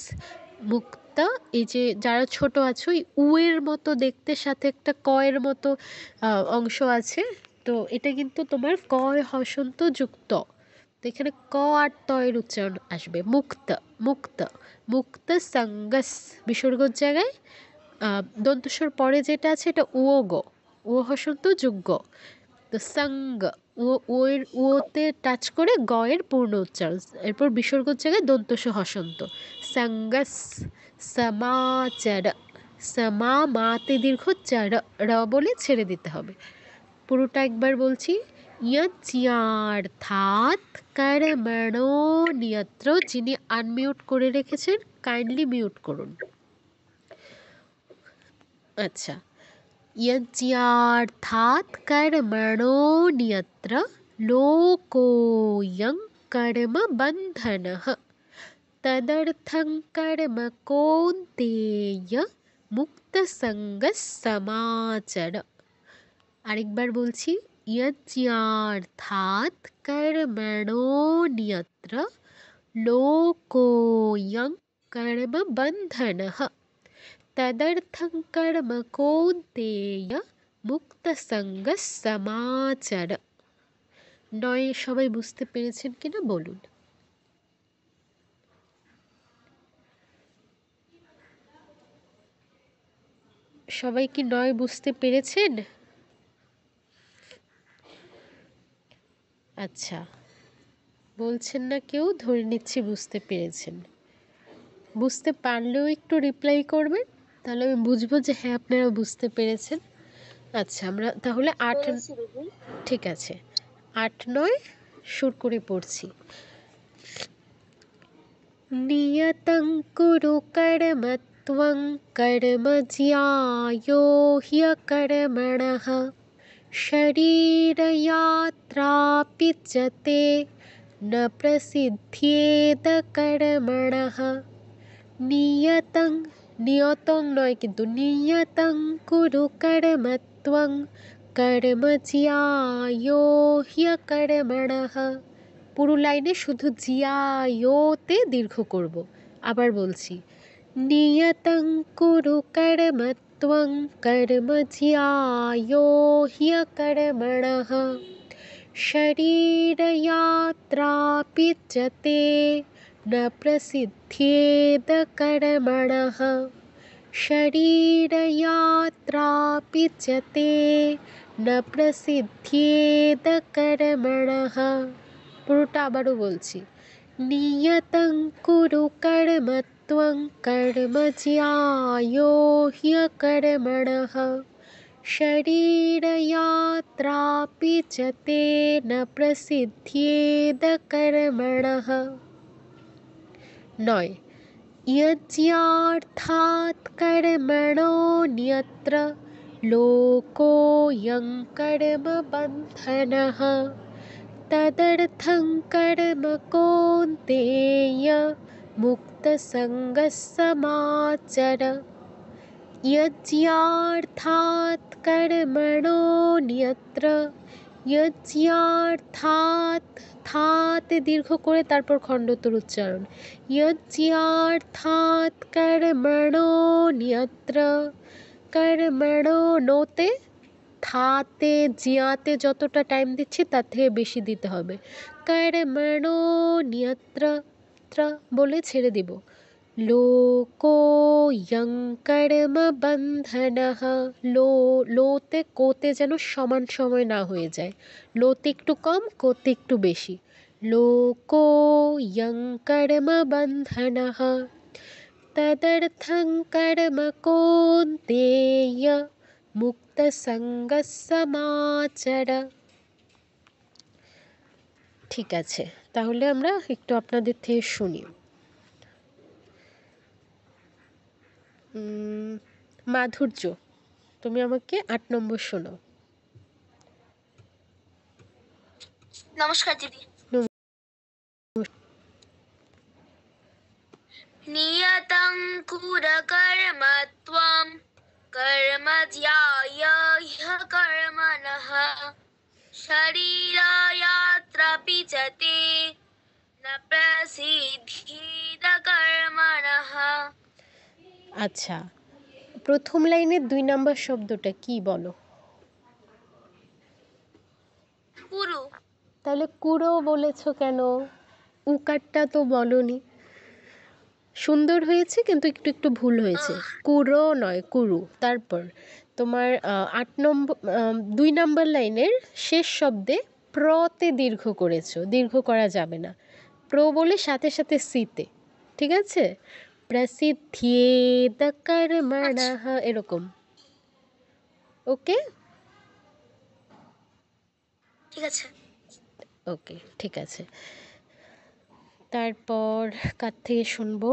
মুক্ত, এই যে যারা ছোট আছে ওই উয়ের মতো দেখতে, সাথে একটা কয়ের মতো অংশ আছে, তো এটা কিন্তু তোমার কয় হসন্ত যুক্ত, তো এখানে ক আর তয়ের উচ্চারণ আসবে। মুক্ত মুক্ত মুক্ত সঙ্গস, বিসর্গর জায়গায় দন্তস্বর পরে যেটা আছে এটা ও গো, ও হসন্ত যোগ্য, তো সঙ্গ ওর ওতে টাচ করে গয়ের পূর্ণ উচ্চারণ, এরপর বিসর্গর জায়গায় দন্তস হসন্ত। সঙ্গস সমাচর, সমা মাতে দীর্ঘ চার, র বলে ছেড়ে দিতে হবে। পুরোটা একবার বলছি। यज्ञार्थात् कर्मणो নিয়ত্র, যিনি আনমিউট করে রেখেছেন কাইন্ডলি মিউট করুন। আচ্ছা, यज्ञार्थात् कर्मणो নিয়ত্র লোকোऽयं कर्म बन्धनः तदर्थं कर्म कौन्तेय मुक्तसङ्गः समाचर। আরেকবার বলছি, यज्ञार्थात् कर्मणोऽन्यत्र लोकोऽयं कर्म बन्धनः तदर्थं कर्म कौन्तेय मुक्तसङ्गः समाचर। নয় সবাই বুঝতে পেরেছেন কিনা বলুন? সবাই কি নয় বুঝতে পেরেছেন? আচ্ছা, বলছেন না কেউ, ধরে নিচ্ছি বুঝতে পেরেছেন। বুঝতে পারলেও একটু রিপ্লাই করবেন, তাহলে আমি বুঝবো যে হ্যাঁ আপনারা বুঝতে পেরেছেন। আচ্ছা, আমরা তাহলে বলেছি দিদি। ঠিক আছে, 8-9 সুর করে পড়ছি। নিয়তং কুরু কর্ম ত্বং কর্ম জ্যায়ো হ্যকর্মণঃ শরীরয়াত্রাপি চ তে ন প্রসিদ্ধেদ কর্মণঃ। নিয়তং, নিয়তং নয় কিন্তু, নিয়তং কুরু কর্ম ত্বং কর্ম জ্যায়ো হ্যকর্মণঃ। পুরো লাইনে শুধু জিয়ায়োতে দীর্ঘ করব। আবার বলছি, নিয়তং কুরু কর্ম ত্বং কর্ম জ্যায়ো হ্যকর্মণঃ শরীরয়াত্রাপি চ তে ন প্রসিদ্ধেদ কর্মণঃ শরীরয়াত্রাপি চ তে ন প্রসিদ্ধেদ কর্মণঃ। পুরোটা আবারও বলছি, নিয়তং কুরু কর্ম ত্বং কর্ম জ্যায়ো হ্যকর্মণঃ শরীরয়াত্রাপি চ তে ন প্রসিদ্ধেদ কর্মণঃ। 9 यज्ञार्थात् कर्मणोऽन्यत्र लोकोऽयं कर्म बन्धनः तदर्थं कर्म कौन्तेय मुक्तसङ्गः समाचर। यज्ञार्थात् कर्मणोऽन्यत्र, यज्ञार्थात्, থাত দীর্ঘ করে তারপর খণ্ডতর উচ্চারণ। यज्ञार्थात् कर्मणोऽन्यत्र, कर्मणो নোতে থাতে জিয়াতে যতটা টাইম দিচ্ছি তার থেকে বেশি দিতে হবে। कर्मणोऽन्यत्र বলে ছেড়ে দিব। লোকোয়ং কর্ম বন্ধনঃ, লোতে কোতে যেন সমান সময় না হয়ে যায়, লোতে একটু কম কোতে একটু বেশি। লোকোয়ং কর্ম বন্ধনঃ তদর্থং কর্ম কৌন্তেয় মুক্তসঙ্গঃ সমাচর। ঠিক আছে, তাহলে আমরা একটু আপনাদের থেকে শুনি। মাধুর্য, তুমি আমাকে 8 নম্বর শোনাও। নমস্কার দিদি। নিয়তং কুর কর্ম ত্বং কর্ম জ্যায়ো হ্যকর্মণঃ শরীরয়াত্রাপি চ তে ন প্রসিদ্ধেদ কর্মণঃ। আচ্ছা, প্রথম লাইনের 2 নম্বর শব্দটা কি বলো? কুরু। তাহলে কুরো বলেছো কেন? উকারটা তো বলনি। সুন্দর হয়েছে কিন্তু একটু একটু ভুল হয়েছে, কুরো নয় কুরু। তারপর তোমার 2 নম্বর লাইনের শেষ শব্দে প্রতে দীর্ঘ করেছো, দীর্ঘ করা যাবে না, প্র বলে সাথে সাথে সিতে, ঠিক আছে? প্রসিদ্ধেদ কর্মণঃ এরকম। ওকে ঠিক আছে। ওকে ঠিক আছে। তারপর কার থেকে শুনবো?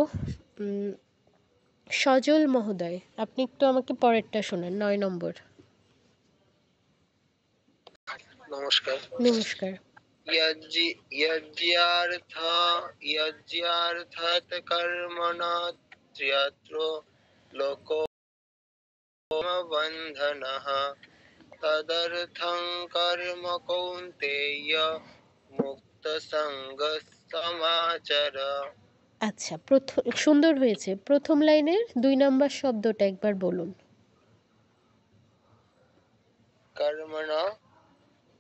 সজল মহোদয়, আপনি একটু আমাকে পরেরটা শোনান, 9 নম্বর। নমস্কার। নমস্কার। यज्ञार्थात् कर्मणोऽन्यत्र लोकोऽयं बन्धनः तदर्थं कर्म कौन्तेय मुक्तसङ्गः समाचर। আচ্ছা, সুন্দর হয়েছে। প্রথম লাইনের 2 নম্বর শব্দটা একবার বলুন। কর্মণো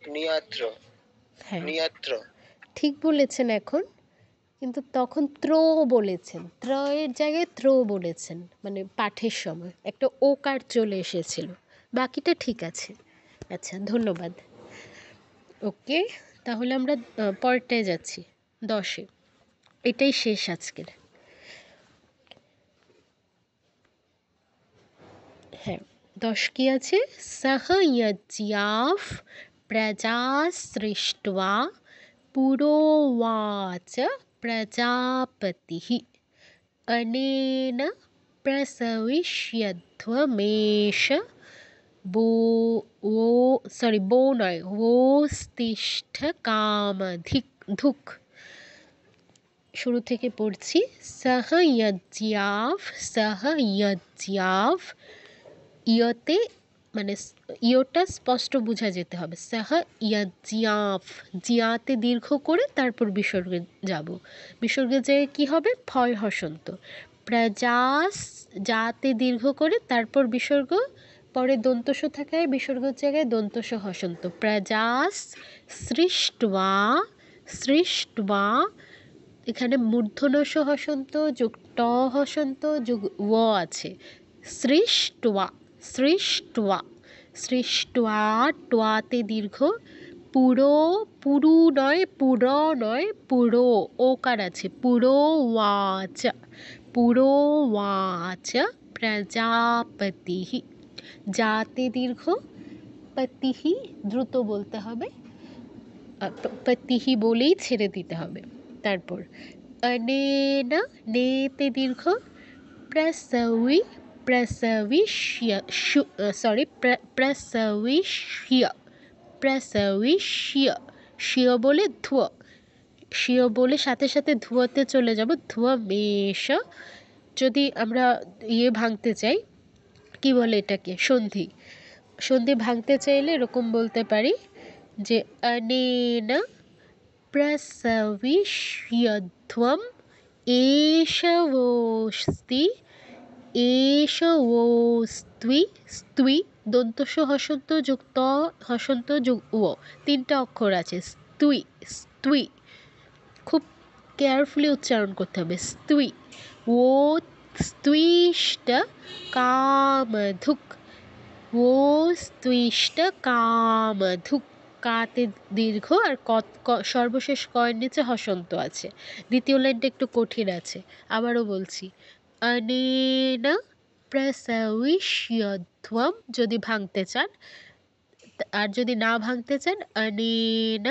নিয়ত্র। হ্যাঁ নিয়ত্র ঠিক বলেছেন এখন, কিন্তু তখন ত্র বলেছেন, ত্র এর জায়গায় ত্র বলেছেন, মানে পাঠের সময় একটা ওকার চলে এসেছিল। বাকিটা ঠিক আছে। আচ্ছা ধন্যবাদ। ওকে, তাহলে আমরা পরেরটায় যাচ্ছি, 10-এ। এটাই শেষ আজকের। হ্যাঁ 10 কি আছে? সহ যজ্ঞাফ প্রজা সৃষ্ট্বা পুরোবাচ প্রজাপতিঃ অনেন প্রসবিষ্যধ্বমেষ বো ও সরি বো নয় ওস্তিষ্ঠ কামধিক ধুক। শুরু থেকে পড়ছি। সহ যজ্ঞাফ ইয়তে মানে ইয়টা স্পষ্ট বোঝা যেতে হবে। সহ যজ্ঞাফ জিয়াতে দীর্ঘ করে তারপর বিসর্গে যাব। বিসর্গে যেয়ে কি হবে? ফয় হসন্ত। প্রজাস যাতে দীর্ঘ করে তারপর বিসর্গ, পরে দন্তস থাকায় বিসর্গের জায়গায় দন্তস হসন্ত। প্রজাস সৃষ্ট্বা এখানে মূর্ধনস হসন্ত যোগ ট হসন্ত যোগ ও আছে। সৃষ্ট্বা টোয়াতে দীর্ঘ, পুরু নয় পুরো ওকার আছে। পুরোওয়াচ প্রজাপতিঃ যাতে দীর্ঘ, পতিহি দ্রুত বলতে হবে, পতিহি বলেই ছেড়ে দিতে হবে। তারপর অনেন নেতে দীর্ঘ, প্রসবিষ্য শিয় বলে ধুয়, শিয় বলে সাথে সাথে ধুয়োতে চলে যাব। ধুয়মেষ যদি আমরা ভাঙতে চাই, কি বলে এটাকে? সন্ধি ভাঙতে চাইলে এরকম বলতে পারি যে অনেন প্রসবিষ্যধ্বম স্ত্বী দন্তস হসন্ত যোগ ত হসন্ত যোগ ও 3টা অক্ষর আছে। স্ত্বী খুব কেয়ারফুলি উচ্চারণ করতে হবে। স্ত্বী ও স্ত্বিষ্ট কামধুক কাতে দীর্ঘ আর সর্বশেষ কয়ের নিচে হসন্ত আছে। দ্বিতীয় লাইনটা একটু কঠিন আছে, আবারও বলছি। অনেন প্রসবিষ্যধ্বম যদি ভাঙতে চান, আর যদি না ভাঙতে চান অনেন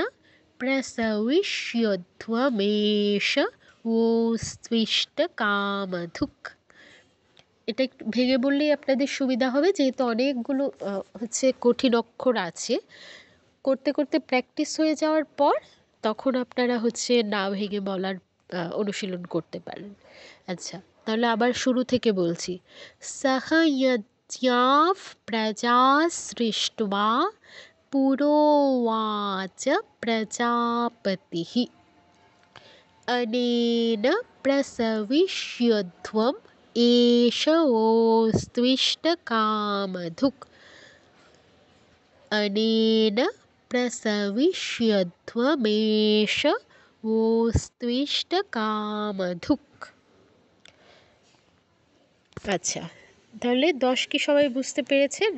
প্রসবিষ্যধ্বমেষ ওস্ত্বিষ্ট কামধুক। এটা একটু ভেঙে বললেই আপনাদের সুবিধা হবে, যেহেতু অনেকগুলো কঠিন অক্ষর আছে। করতে করতে প্র্যাকটিস হয়ে যাওয়ার পর তখন আপনারা না ভেঙে বলার অনুশীলন করতে পারেন। আচ্ছা, তাহলে আবার শুরু থেকে বলছি। সহ যজ্ঞাফ প্রজা সৃষ্ট্বা পুরোবাচ প্রজাপতিঃ অনেন প্রসবিষ্যধ্বম এষ ওস্ত্বিষ্ট কামধুক। অনেন প্রসবিষ্যধ্বমেষ ওস্ত্বিষ্ট কামধুক। আচ্ছা, তাহলে 10 কি সবাই বুঝতে পেরেছেন?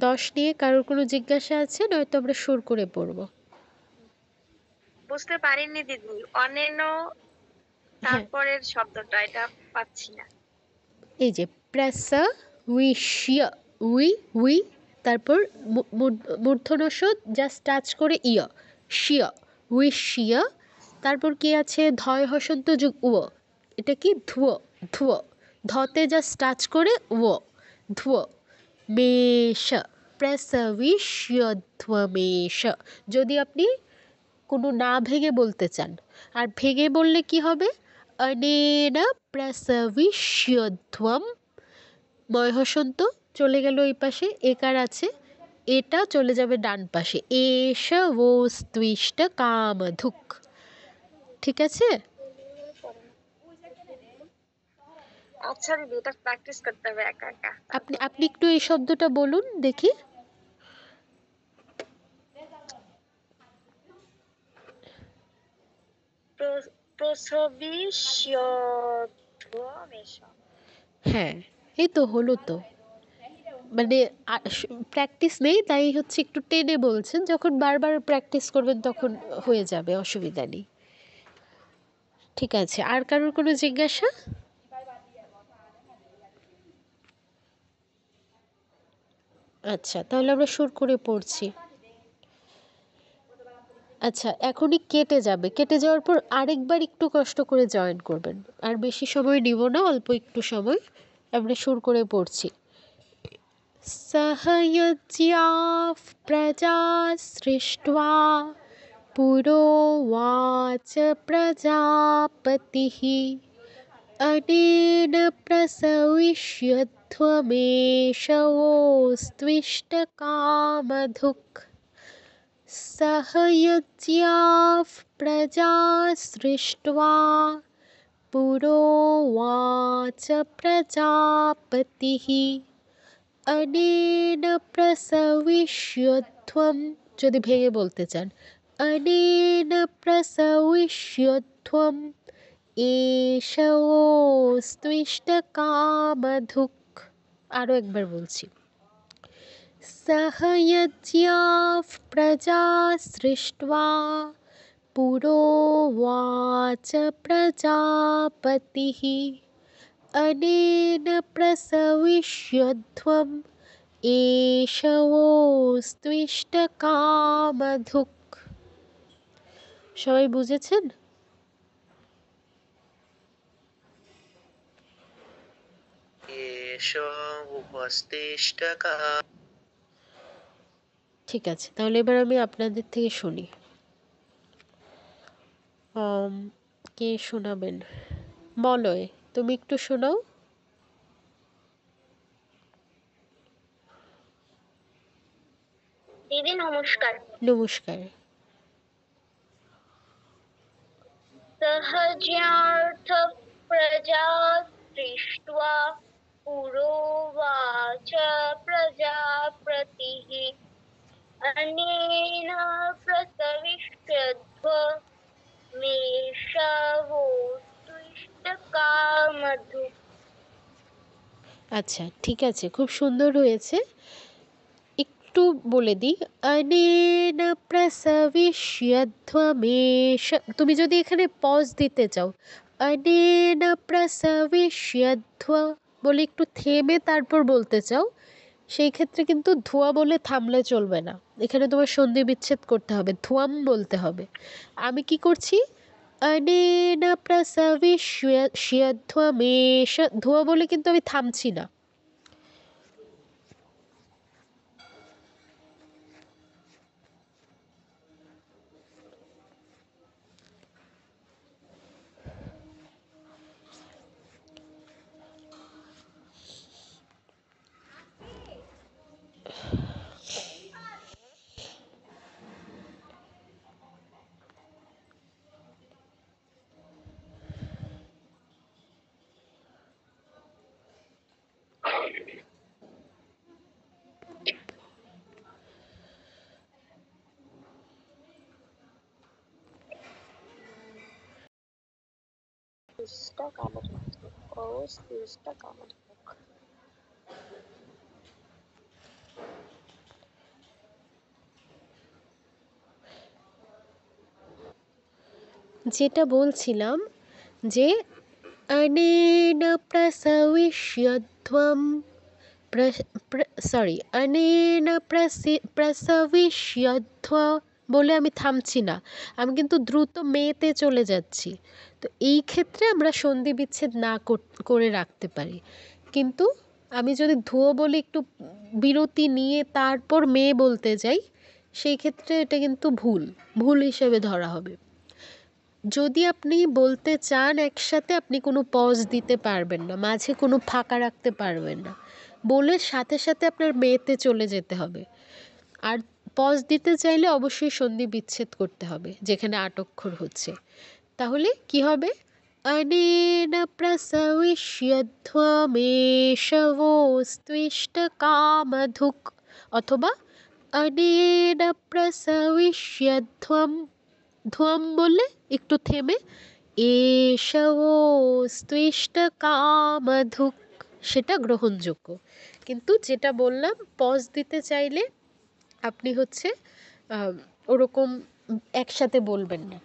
দশ নিয়ে কারোর কোনো জিজ্ঞাসা আছে? নয়তো আমরা সুর করে পড়ব। বুঝতে পারিনি দিদি, অনেন তারপরের শব্দটা এটা পাচ্ছি না। এই যে প্রসবিষ্য উই তারপর মূর্ধনস জাস্ট টাচ করে শিয় উইশিয়, তারপর কি আছে? ধয় হসন্ত যোগ ও, এটা কি? ধুয় ধতে জাস্ট টাচ করে ধুয় মেষ প্রসবিষ্যধ্বমেষ। যদি আপনি কোনো না ভেঙে বলতে চান, আর ভেঙে বললে কি হবে? অনেন প্রসবিষ্যধ্বম, ময় হসন্ত চলে গেল এই পাশে, একার আছে, এটা চলে যাবে ডান পাশে। এষ ওস্ত্বিষ্ট কামধুক। ঠিক আছে? আচ্ছা দিদি, এটা প্র্যাকটিস করতে হবে একা একা। আপনি একটু এই শব্দটা বলুন দেখি। প্রসবিষ্যধ্বমেষ। হ্যাঁ, এই তো হলো তো। মানে প্র্যাকটিস নেই, তাই একটু টেনে বলছেন। যখন বারবার প্র্যাকটিস করবেন তখন হয়ে যাবে, অসুবিধা নেই। ঠিক আছে, আর কারোর কোনো জিজ্ঞাসা? আচ্ছা, তাহলে আমরা সুর করে পড়ছি। আচ্ছা, এখনই কেটে যাবে, কেটে যাওয়ার পর আরেকবার একটু কষ্ট করে জয়েন করবেন, আর বেশি সময় নিব না, অল্প একটু সময়। আমরা সুর করে পড়ছি। सहयज्ञाः प्रजा सृष्ट्वा पुरोवाच प्रजापतिः अनेन प्रसविष्यध्वमेषवोऽस्त्विष्टकामधुक् सहयज्ञाः प्रजा सृष्ट्वा पुरोवाच प्रजापतिः अनेन प्रसविष्यध्वम्, যদি ভেঙে বলতে চান, अनेन प्रसविष्यध्वम् एषवोऽस्त्विष्टकामधुक्। আরও একবার বলছি। सहयज्ञाः प्रजा सृष्ट्वा पुरोवाच प्रजापतिः अनेन प्रसविष्यध्वम् एषवोऽस्त्विष्टकामधुक्। সবাই বুঝেছেন? ঠিক আছে, তাহলে এবার আমি আপনাদের থেকে শুনি। কে শোনাবেন? মলয়, তুমি একটু শোনাও। দিদি নমস্কার। নমস্কার। सहज्ञार्थ प्रजा सृष्ट्वा पुरोवाच प्रजापतिः अनेन प्रसविष्यध्वमेषवोऽस्त्विष्टकामधुक्। আচ্ছা, ঠিক আছে, খুব সুন্দর হয়েছে। একটু বলে দিই, অনেন প্রসবিষ্যধ্বমেষ, তুমি যদি এখানে পজ দিতে চাও, অনেন প্রসবিষ্যধ্ব বলে একটু থেমে তারপর বলতে চাও, সেই ক্ষেত্রে কিন্তু ধোয়া বলে থামলে চলবে না, এখানে তোমার সন্ধি বিচ্ছেদ করতে হবে, ধোয়াম বলতে হবে। আমি কি করছি, অনেন প্রসবিষ্যধ্বমেষ, ধোয়া বলে কিন্তু আমি থামছি না। যেটা বলছিলাম যে অনেন প্রসবিষ্যধ্বম, অনেন প্রসবিষ্যধ্ব বলে আমি থামছি না, আমি কিন্তু দ্রুত মেতে চলে যাচ্ছি। তো এই ক্ষেত্রে আমরা সন্ধি বিচ্ছেদ না করে রাখতে পারি, কিন্তু আমি যদি ধুয়ো বলে একটু বিরতি নিয়ে তারপর মেয়ে বলতে যাই, সেই ক্ষেত্রে এটা কিন্তু ভুল হিসেবে ধরা হবে। যদি আপনি বলতে চান একসাথে, আপনি কোনো পজ দিতে পারবেন না, মাঝে কোনো ফাঁকা রাখতে পারবেন না, বলে সাথে সাথে আপনার মেয়েতে চলে যেতে হবে। আর পজ দিতে চাইলে অবশ্যই সন্ধি বিচ্ছেদ করতে হবে যেখানে ৮ অক্ষর হচ্ছে। তাহলে কি হবে, অনেন প্রসবিষ্যধ্বমেষবোऽস্ত্বিষ্টকামধুক্, অথবা অনেন প্রসবিষ্যধ্বম, ধ্বম বললে একটু থেমে এষবোऽস্ত্বিষ্টকামধুক্, সেটা গ্রহণযোগ্য। কিন্তু যেটা বললাম, পজ দিতে চাইলে আপনি হচ্ছে ওরকম একসাথে বলবেন না,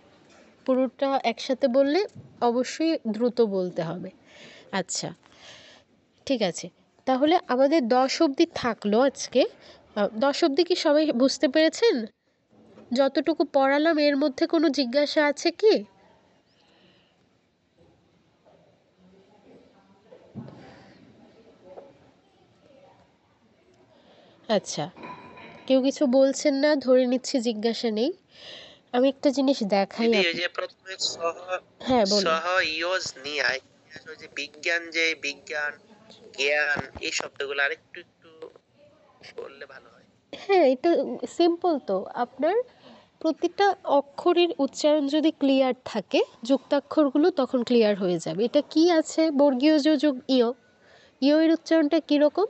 পুরোটা একসাথে বললে অবশ্যই দ্রুত বলতে হবে। আচ্ছা, ঠিক আছে, তাহলে আমাদের 10 অবধি থাকলো আজকে। 10 অবধি কি সবাই বুঝতে পেরেছেন? যতটুকু পড়ালাম এর মধ্যে কোনো জিজ্ঞাসা আছে কি? আচ্ছা, কেউ কিছু বলছেন না, ধরে নিচ্ছি জিজ্ঞাসা নেই। আমি একটা জিনিস দেখাই দিদি ওই যে প্রথমে হ্যাঁ বলুন। সহয়োজ নিয়ায়, ওই যে বিজ্ঞান জ্ঞান এই শব্দগুলো আরেকটু একটু বললে ভালো হয়। হ্যাঁ, এটা সিম্পল তো। আপনার প্রতিটা অক্ষরের উচ্চারণ যদি ক্লিয়ার থাকে, যুক্তাক্ষরগুলো তখন ক্লিয়ার হয়ে যাবে। এটা কি আছে? বর্গীয় যোগ ইয়। ইয় এর উচ্চারণটা কীরকম?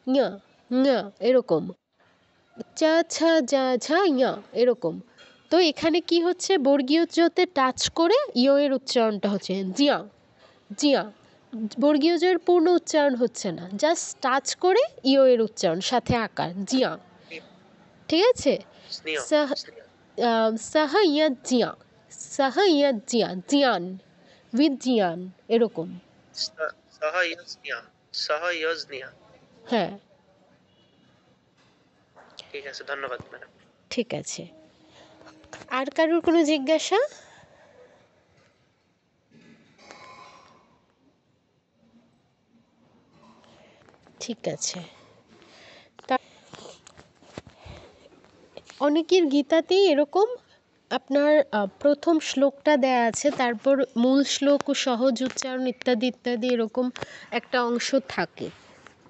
ইয়া, ইয়া এরকম। চা ছা যা ঝা ইয়া এরকম। তো এখানে কি হচ্ছে? বর্গীয় জতে টাচ করে ইয় এর উচ্চারণটা হচ্ছে জিয়া, জিয়া। বর্গীয় জয়ের পূর্ণ উচ্চারণ হচ্ছে না, জাস্ট টাচ করে ইয় এর উচ্চারণ, সাথে আকার জিয়া। ঠিক আছে? সাহ ইয়া জিয়া, সাহ ইয়া জিয়া, জিয়ান উইথ জিয়ান এরকম। সহয়োজ নিয়া। হ্যাঁ, ঠিক আছে, ধন্যবাদ ম্যাডাম। ঠিক আছে। আর কারোর কোনো জিজ্ঞাসা? ঠিক আছে। অনেকের গীতাতেই এরকম আপনার প্রথম শ্লোকটা দেয়া আছে, তারপর মূল শ্লোক ও সহজ উচ্চারণ ইত্যাদি ইত্যাদি এরকম একটা অংশ থাকে।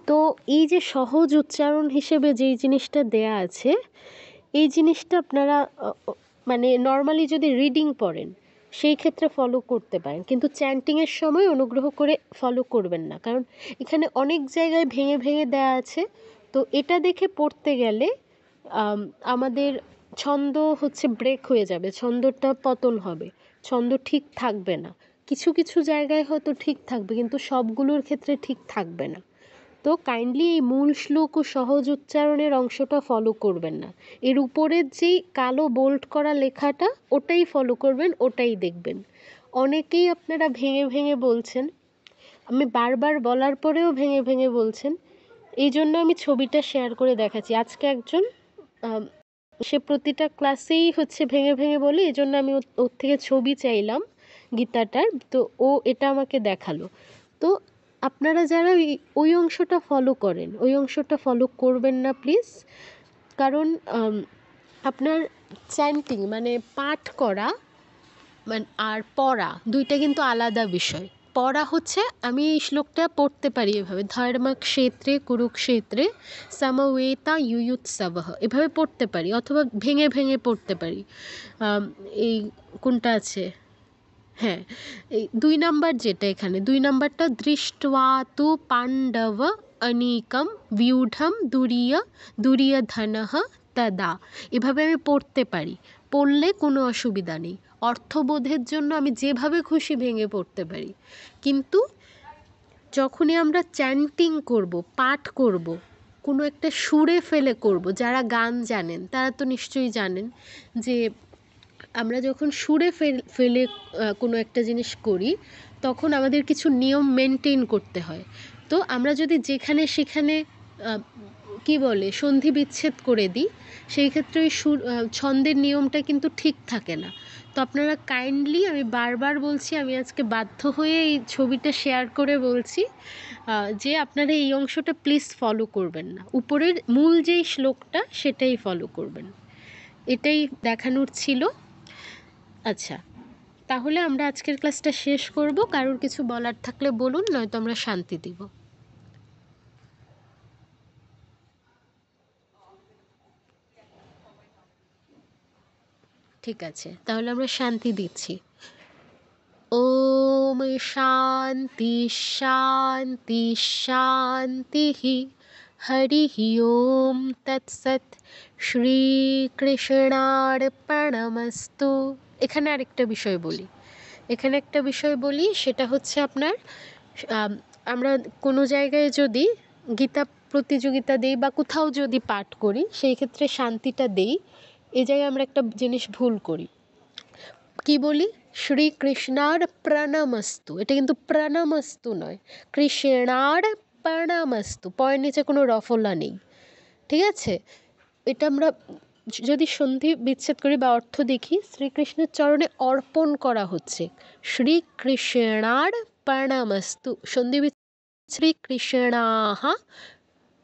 তো এই যে সহজ উচ্চারণ হিসেবে যেই জিনিসটা দেয়া আছে, এই জিনিসটা আপনারা মানে নর্মালি যদি রিডিং পড়েন সেই ক্ষেত্রে ফলো করতে পারেন, কিন্তু চ্যান্টিংয়ের সময় অনুগ্রহ করে ফলো করবেন না, কারণ এখানে অনেক জায়গায় ভেঙে ভেঙে দেয়া আছে। তো এটা দেখে পড়তে গেলে আমাদের ছন্দ হচ্ছে ব্রেক হয়ে যাবে, ছন্দটা পতন হবে, ছন্দ ঠিক থাকবে না। কিছু কিছু জায়গায় হয়তো ঠিক থাকবে, কিন্তু সবগুলোর ক্ষেত্রে ঠিক থাকবে না। তো কাইন্ডলি এই মূল শ্লোক ও সহজ উচ্চারণের অংশটা ফলো করবেন না। এর উপরের যেই কালো বোল্ড করা লেখাটা, ওটাই ফলো করবেন, ওটাই দেখবেন। অনেকেই আপনারা ভেঙে ভেঙে বলছেন, আমি বারবার বলার পরেও ভেঙে ভেঙে বলছেন। এই জন্য আমি ছবিটা শেয়ার করে দেখাচ্ছি। আজকে একজন সে প্রতিটা ক্লাসেই হচ্ছে ভেঙে ভেঙে বলে, এই জন্য আমি ওর থেকে ছবি চাইলাম গীতাটার, তো ও এটা আমাকে দেখালো। তো আপনারা যারা ওই অংশটা ফলো করেন, ওই অংশটা ফলো করবেন না প্লিজ। কারণ আপনার চ্যান্টিং মানে পাঠ করা মানে আর পড়া দুইটা কিন্তু আলাদা বিষয়। পড়া হচ্ছে আমি এই শ্লোকটা পড়তে পারি এভাবে, ধর্মক্ষেত্রে কুরুক্ষেত্রে সমবেতা ইয়ুৎসবঃ, এভাবে পড়তে পারি, অথবা ভেঙে ভেঙে পড়তে পারি। এই কোনটা আছে, হ্যাঁ এই 2 নাম্বার, যেটা এখানে 2 নাম্বারটা, দৃष्ट्वा তু পাণ্ডব অনীকম ভিউঢ়ম দুর্যোধনঃ তদা, এভাবে আমি পড়তে পারি, পড়লে কোনো অসুবিধা নেই। অর্থবোধের জন্য আমি যেভাবে খুশি ভেঙে পড়তে পারি। কিন্তু যখনই আমরা চ্যান্টিং করব, পাঠ করব, কোনো একটা সুরে ফেলে করব, যারা গান জানেন তারা তো নিশ্চয়ই জানেন যে আমরা যখন সুরে ফেলে কোনো একটা জিনিস করি, তখন আমাদের কিছু নিয়ম মেনটেন করতে হয়। তো আমরা যদি যেখানে সেখানে কি বলে সন্ধি বিচ্ছেদ করে দিই, সেই ক্ষেত্রে ওই ছন্দের নিয়মটা কিন্তু ঠিক থাকে না। তো আপনারা কাইন্ডলি, আমি বারবার বলছি, আমি আজকে বাধ্য হয়ে এই ছবিটা শেয়ার করে বলছি যে আপনারা এই অংশটা প্লিজ ফলো করবেন না, উপরের মূল যেই শ্লোকটা সেটাই ফলো করবেন। এটাই দেখানোর ছিল। আচ্ছা, তাহলে আমরা আজকের ক্লাসটা শেষ করব। কারোর কিছু বলার থাকলে বলুন, নয়তো আমরা শান্তি দিব। ঠিক আছে, তাহলে আমরা শান্তি দিচ্ছি। ওম শান্তি শান্তি শান্তি, হরি ওম তৎসৎ, শ্রীকৃষ্ণার্পণমস্তু। এখানে আরেকটা বিষয় বলি, সেটা হচ্ছে আপনার আমরা কোনো জায়গায় যদি গীতা প্রতিযোগিতা দিই বা কোথাও যদি পাঠ করি, সেই ক্ষেত্রে শান্তিটা দেই। এই জায়গায় আমরা একটা জিনিস ভুল করি, কি বলি? শ্রীকৃষ্ণার প্রণামস্তু, এটা কিন্তু প্রণামস্তু নয়, কৃষ্ণার প্রণামস্তু, পয়ের নিচে কোনো রফলা নেই, ঠিক আছে? এটা আমরা যদি সন্ধি বিচ্ছেদ করি বা অর্থ দেখি, শ্রীকৃষ্ণের চরণে অর্পণ করা হচ্ছে, শ্রীকৃষ্ণার প্রণামস্তু, সন্ধি শ্রীকৃষ্ণাহ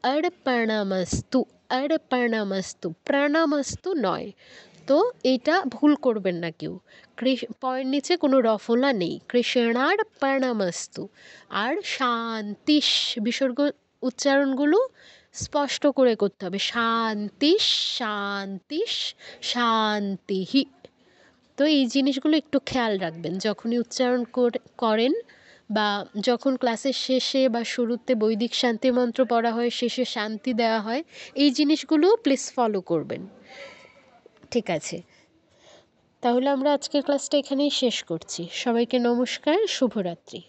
অর্পণমস্তু, অর্পণমস্তু, প্রণামস্তু নয়। তো এটা ভুল করবেন না কেউ, পয়ের নিচে কোনো রফলা নেই, কৃষ্ণার প্রণামস্তু। আর শান্তিশ, বিসর্গ উচ্চারণগুলো স্পষ্ট করে করতে হবে, শান্তিশ, শান্তিশ, শান্তিহি। তো এই জিনিসগুলো একটু খেয়াল রাখবেন যখনই উচ্চারণ করেন, বা যখন ক্লাসের শেষে বা শুরুতে বৈদিক শান্তি মন্ত্র পড়া হয়, শেষে শান্তি দেওয়া হয়, এই জিনিসগুলো প্লিজ ফলো করবেন, ঠিক আছে? তাহলে আমরা আজকের ক্লাসটা এখানেই শেষ করছি। সবাইকে নমস্কার, শুভরাত্রি।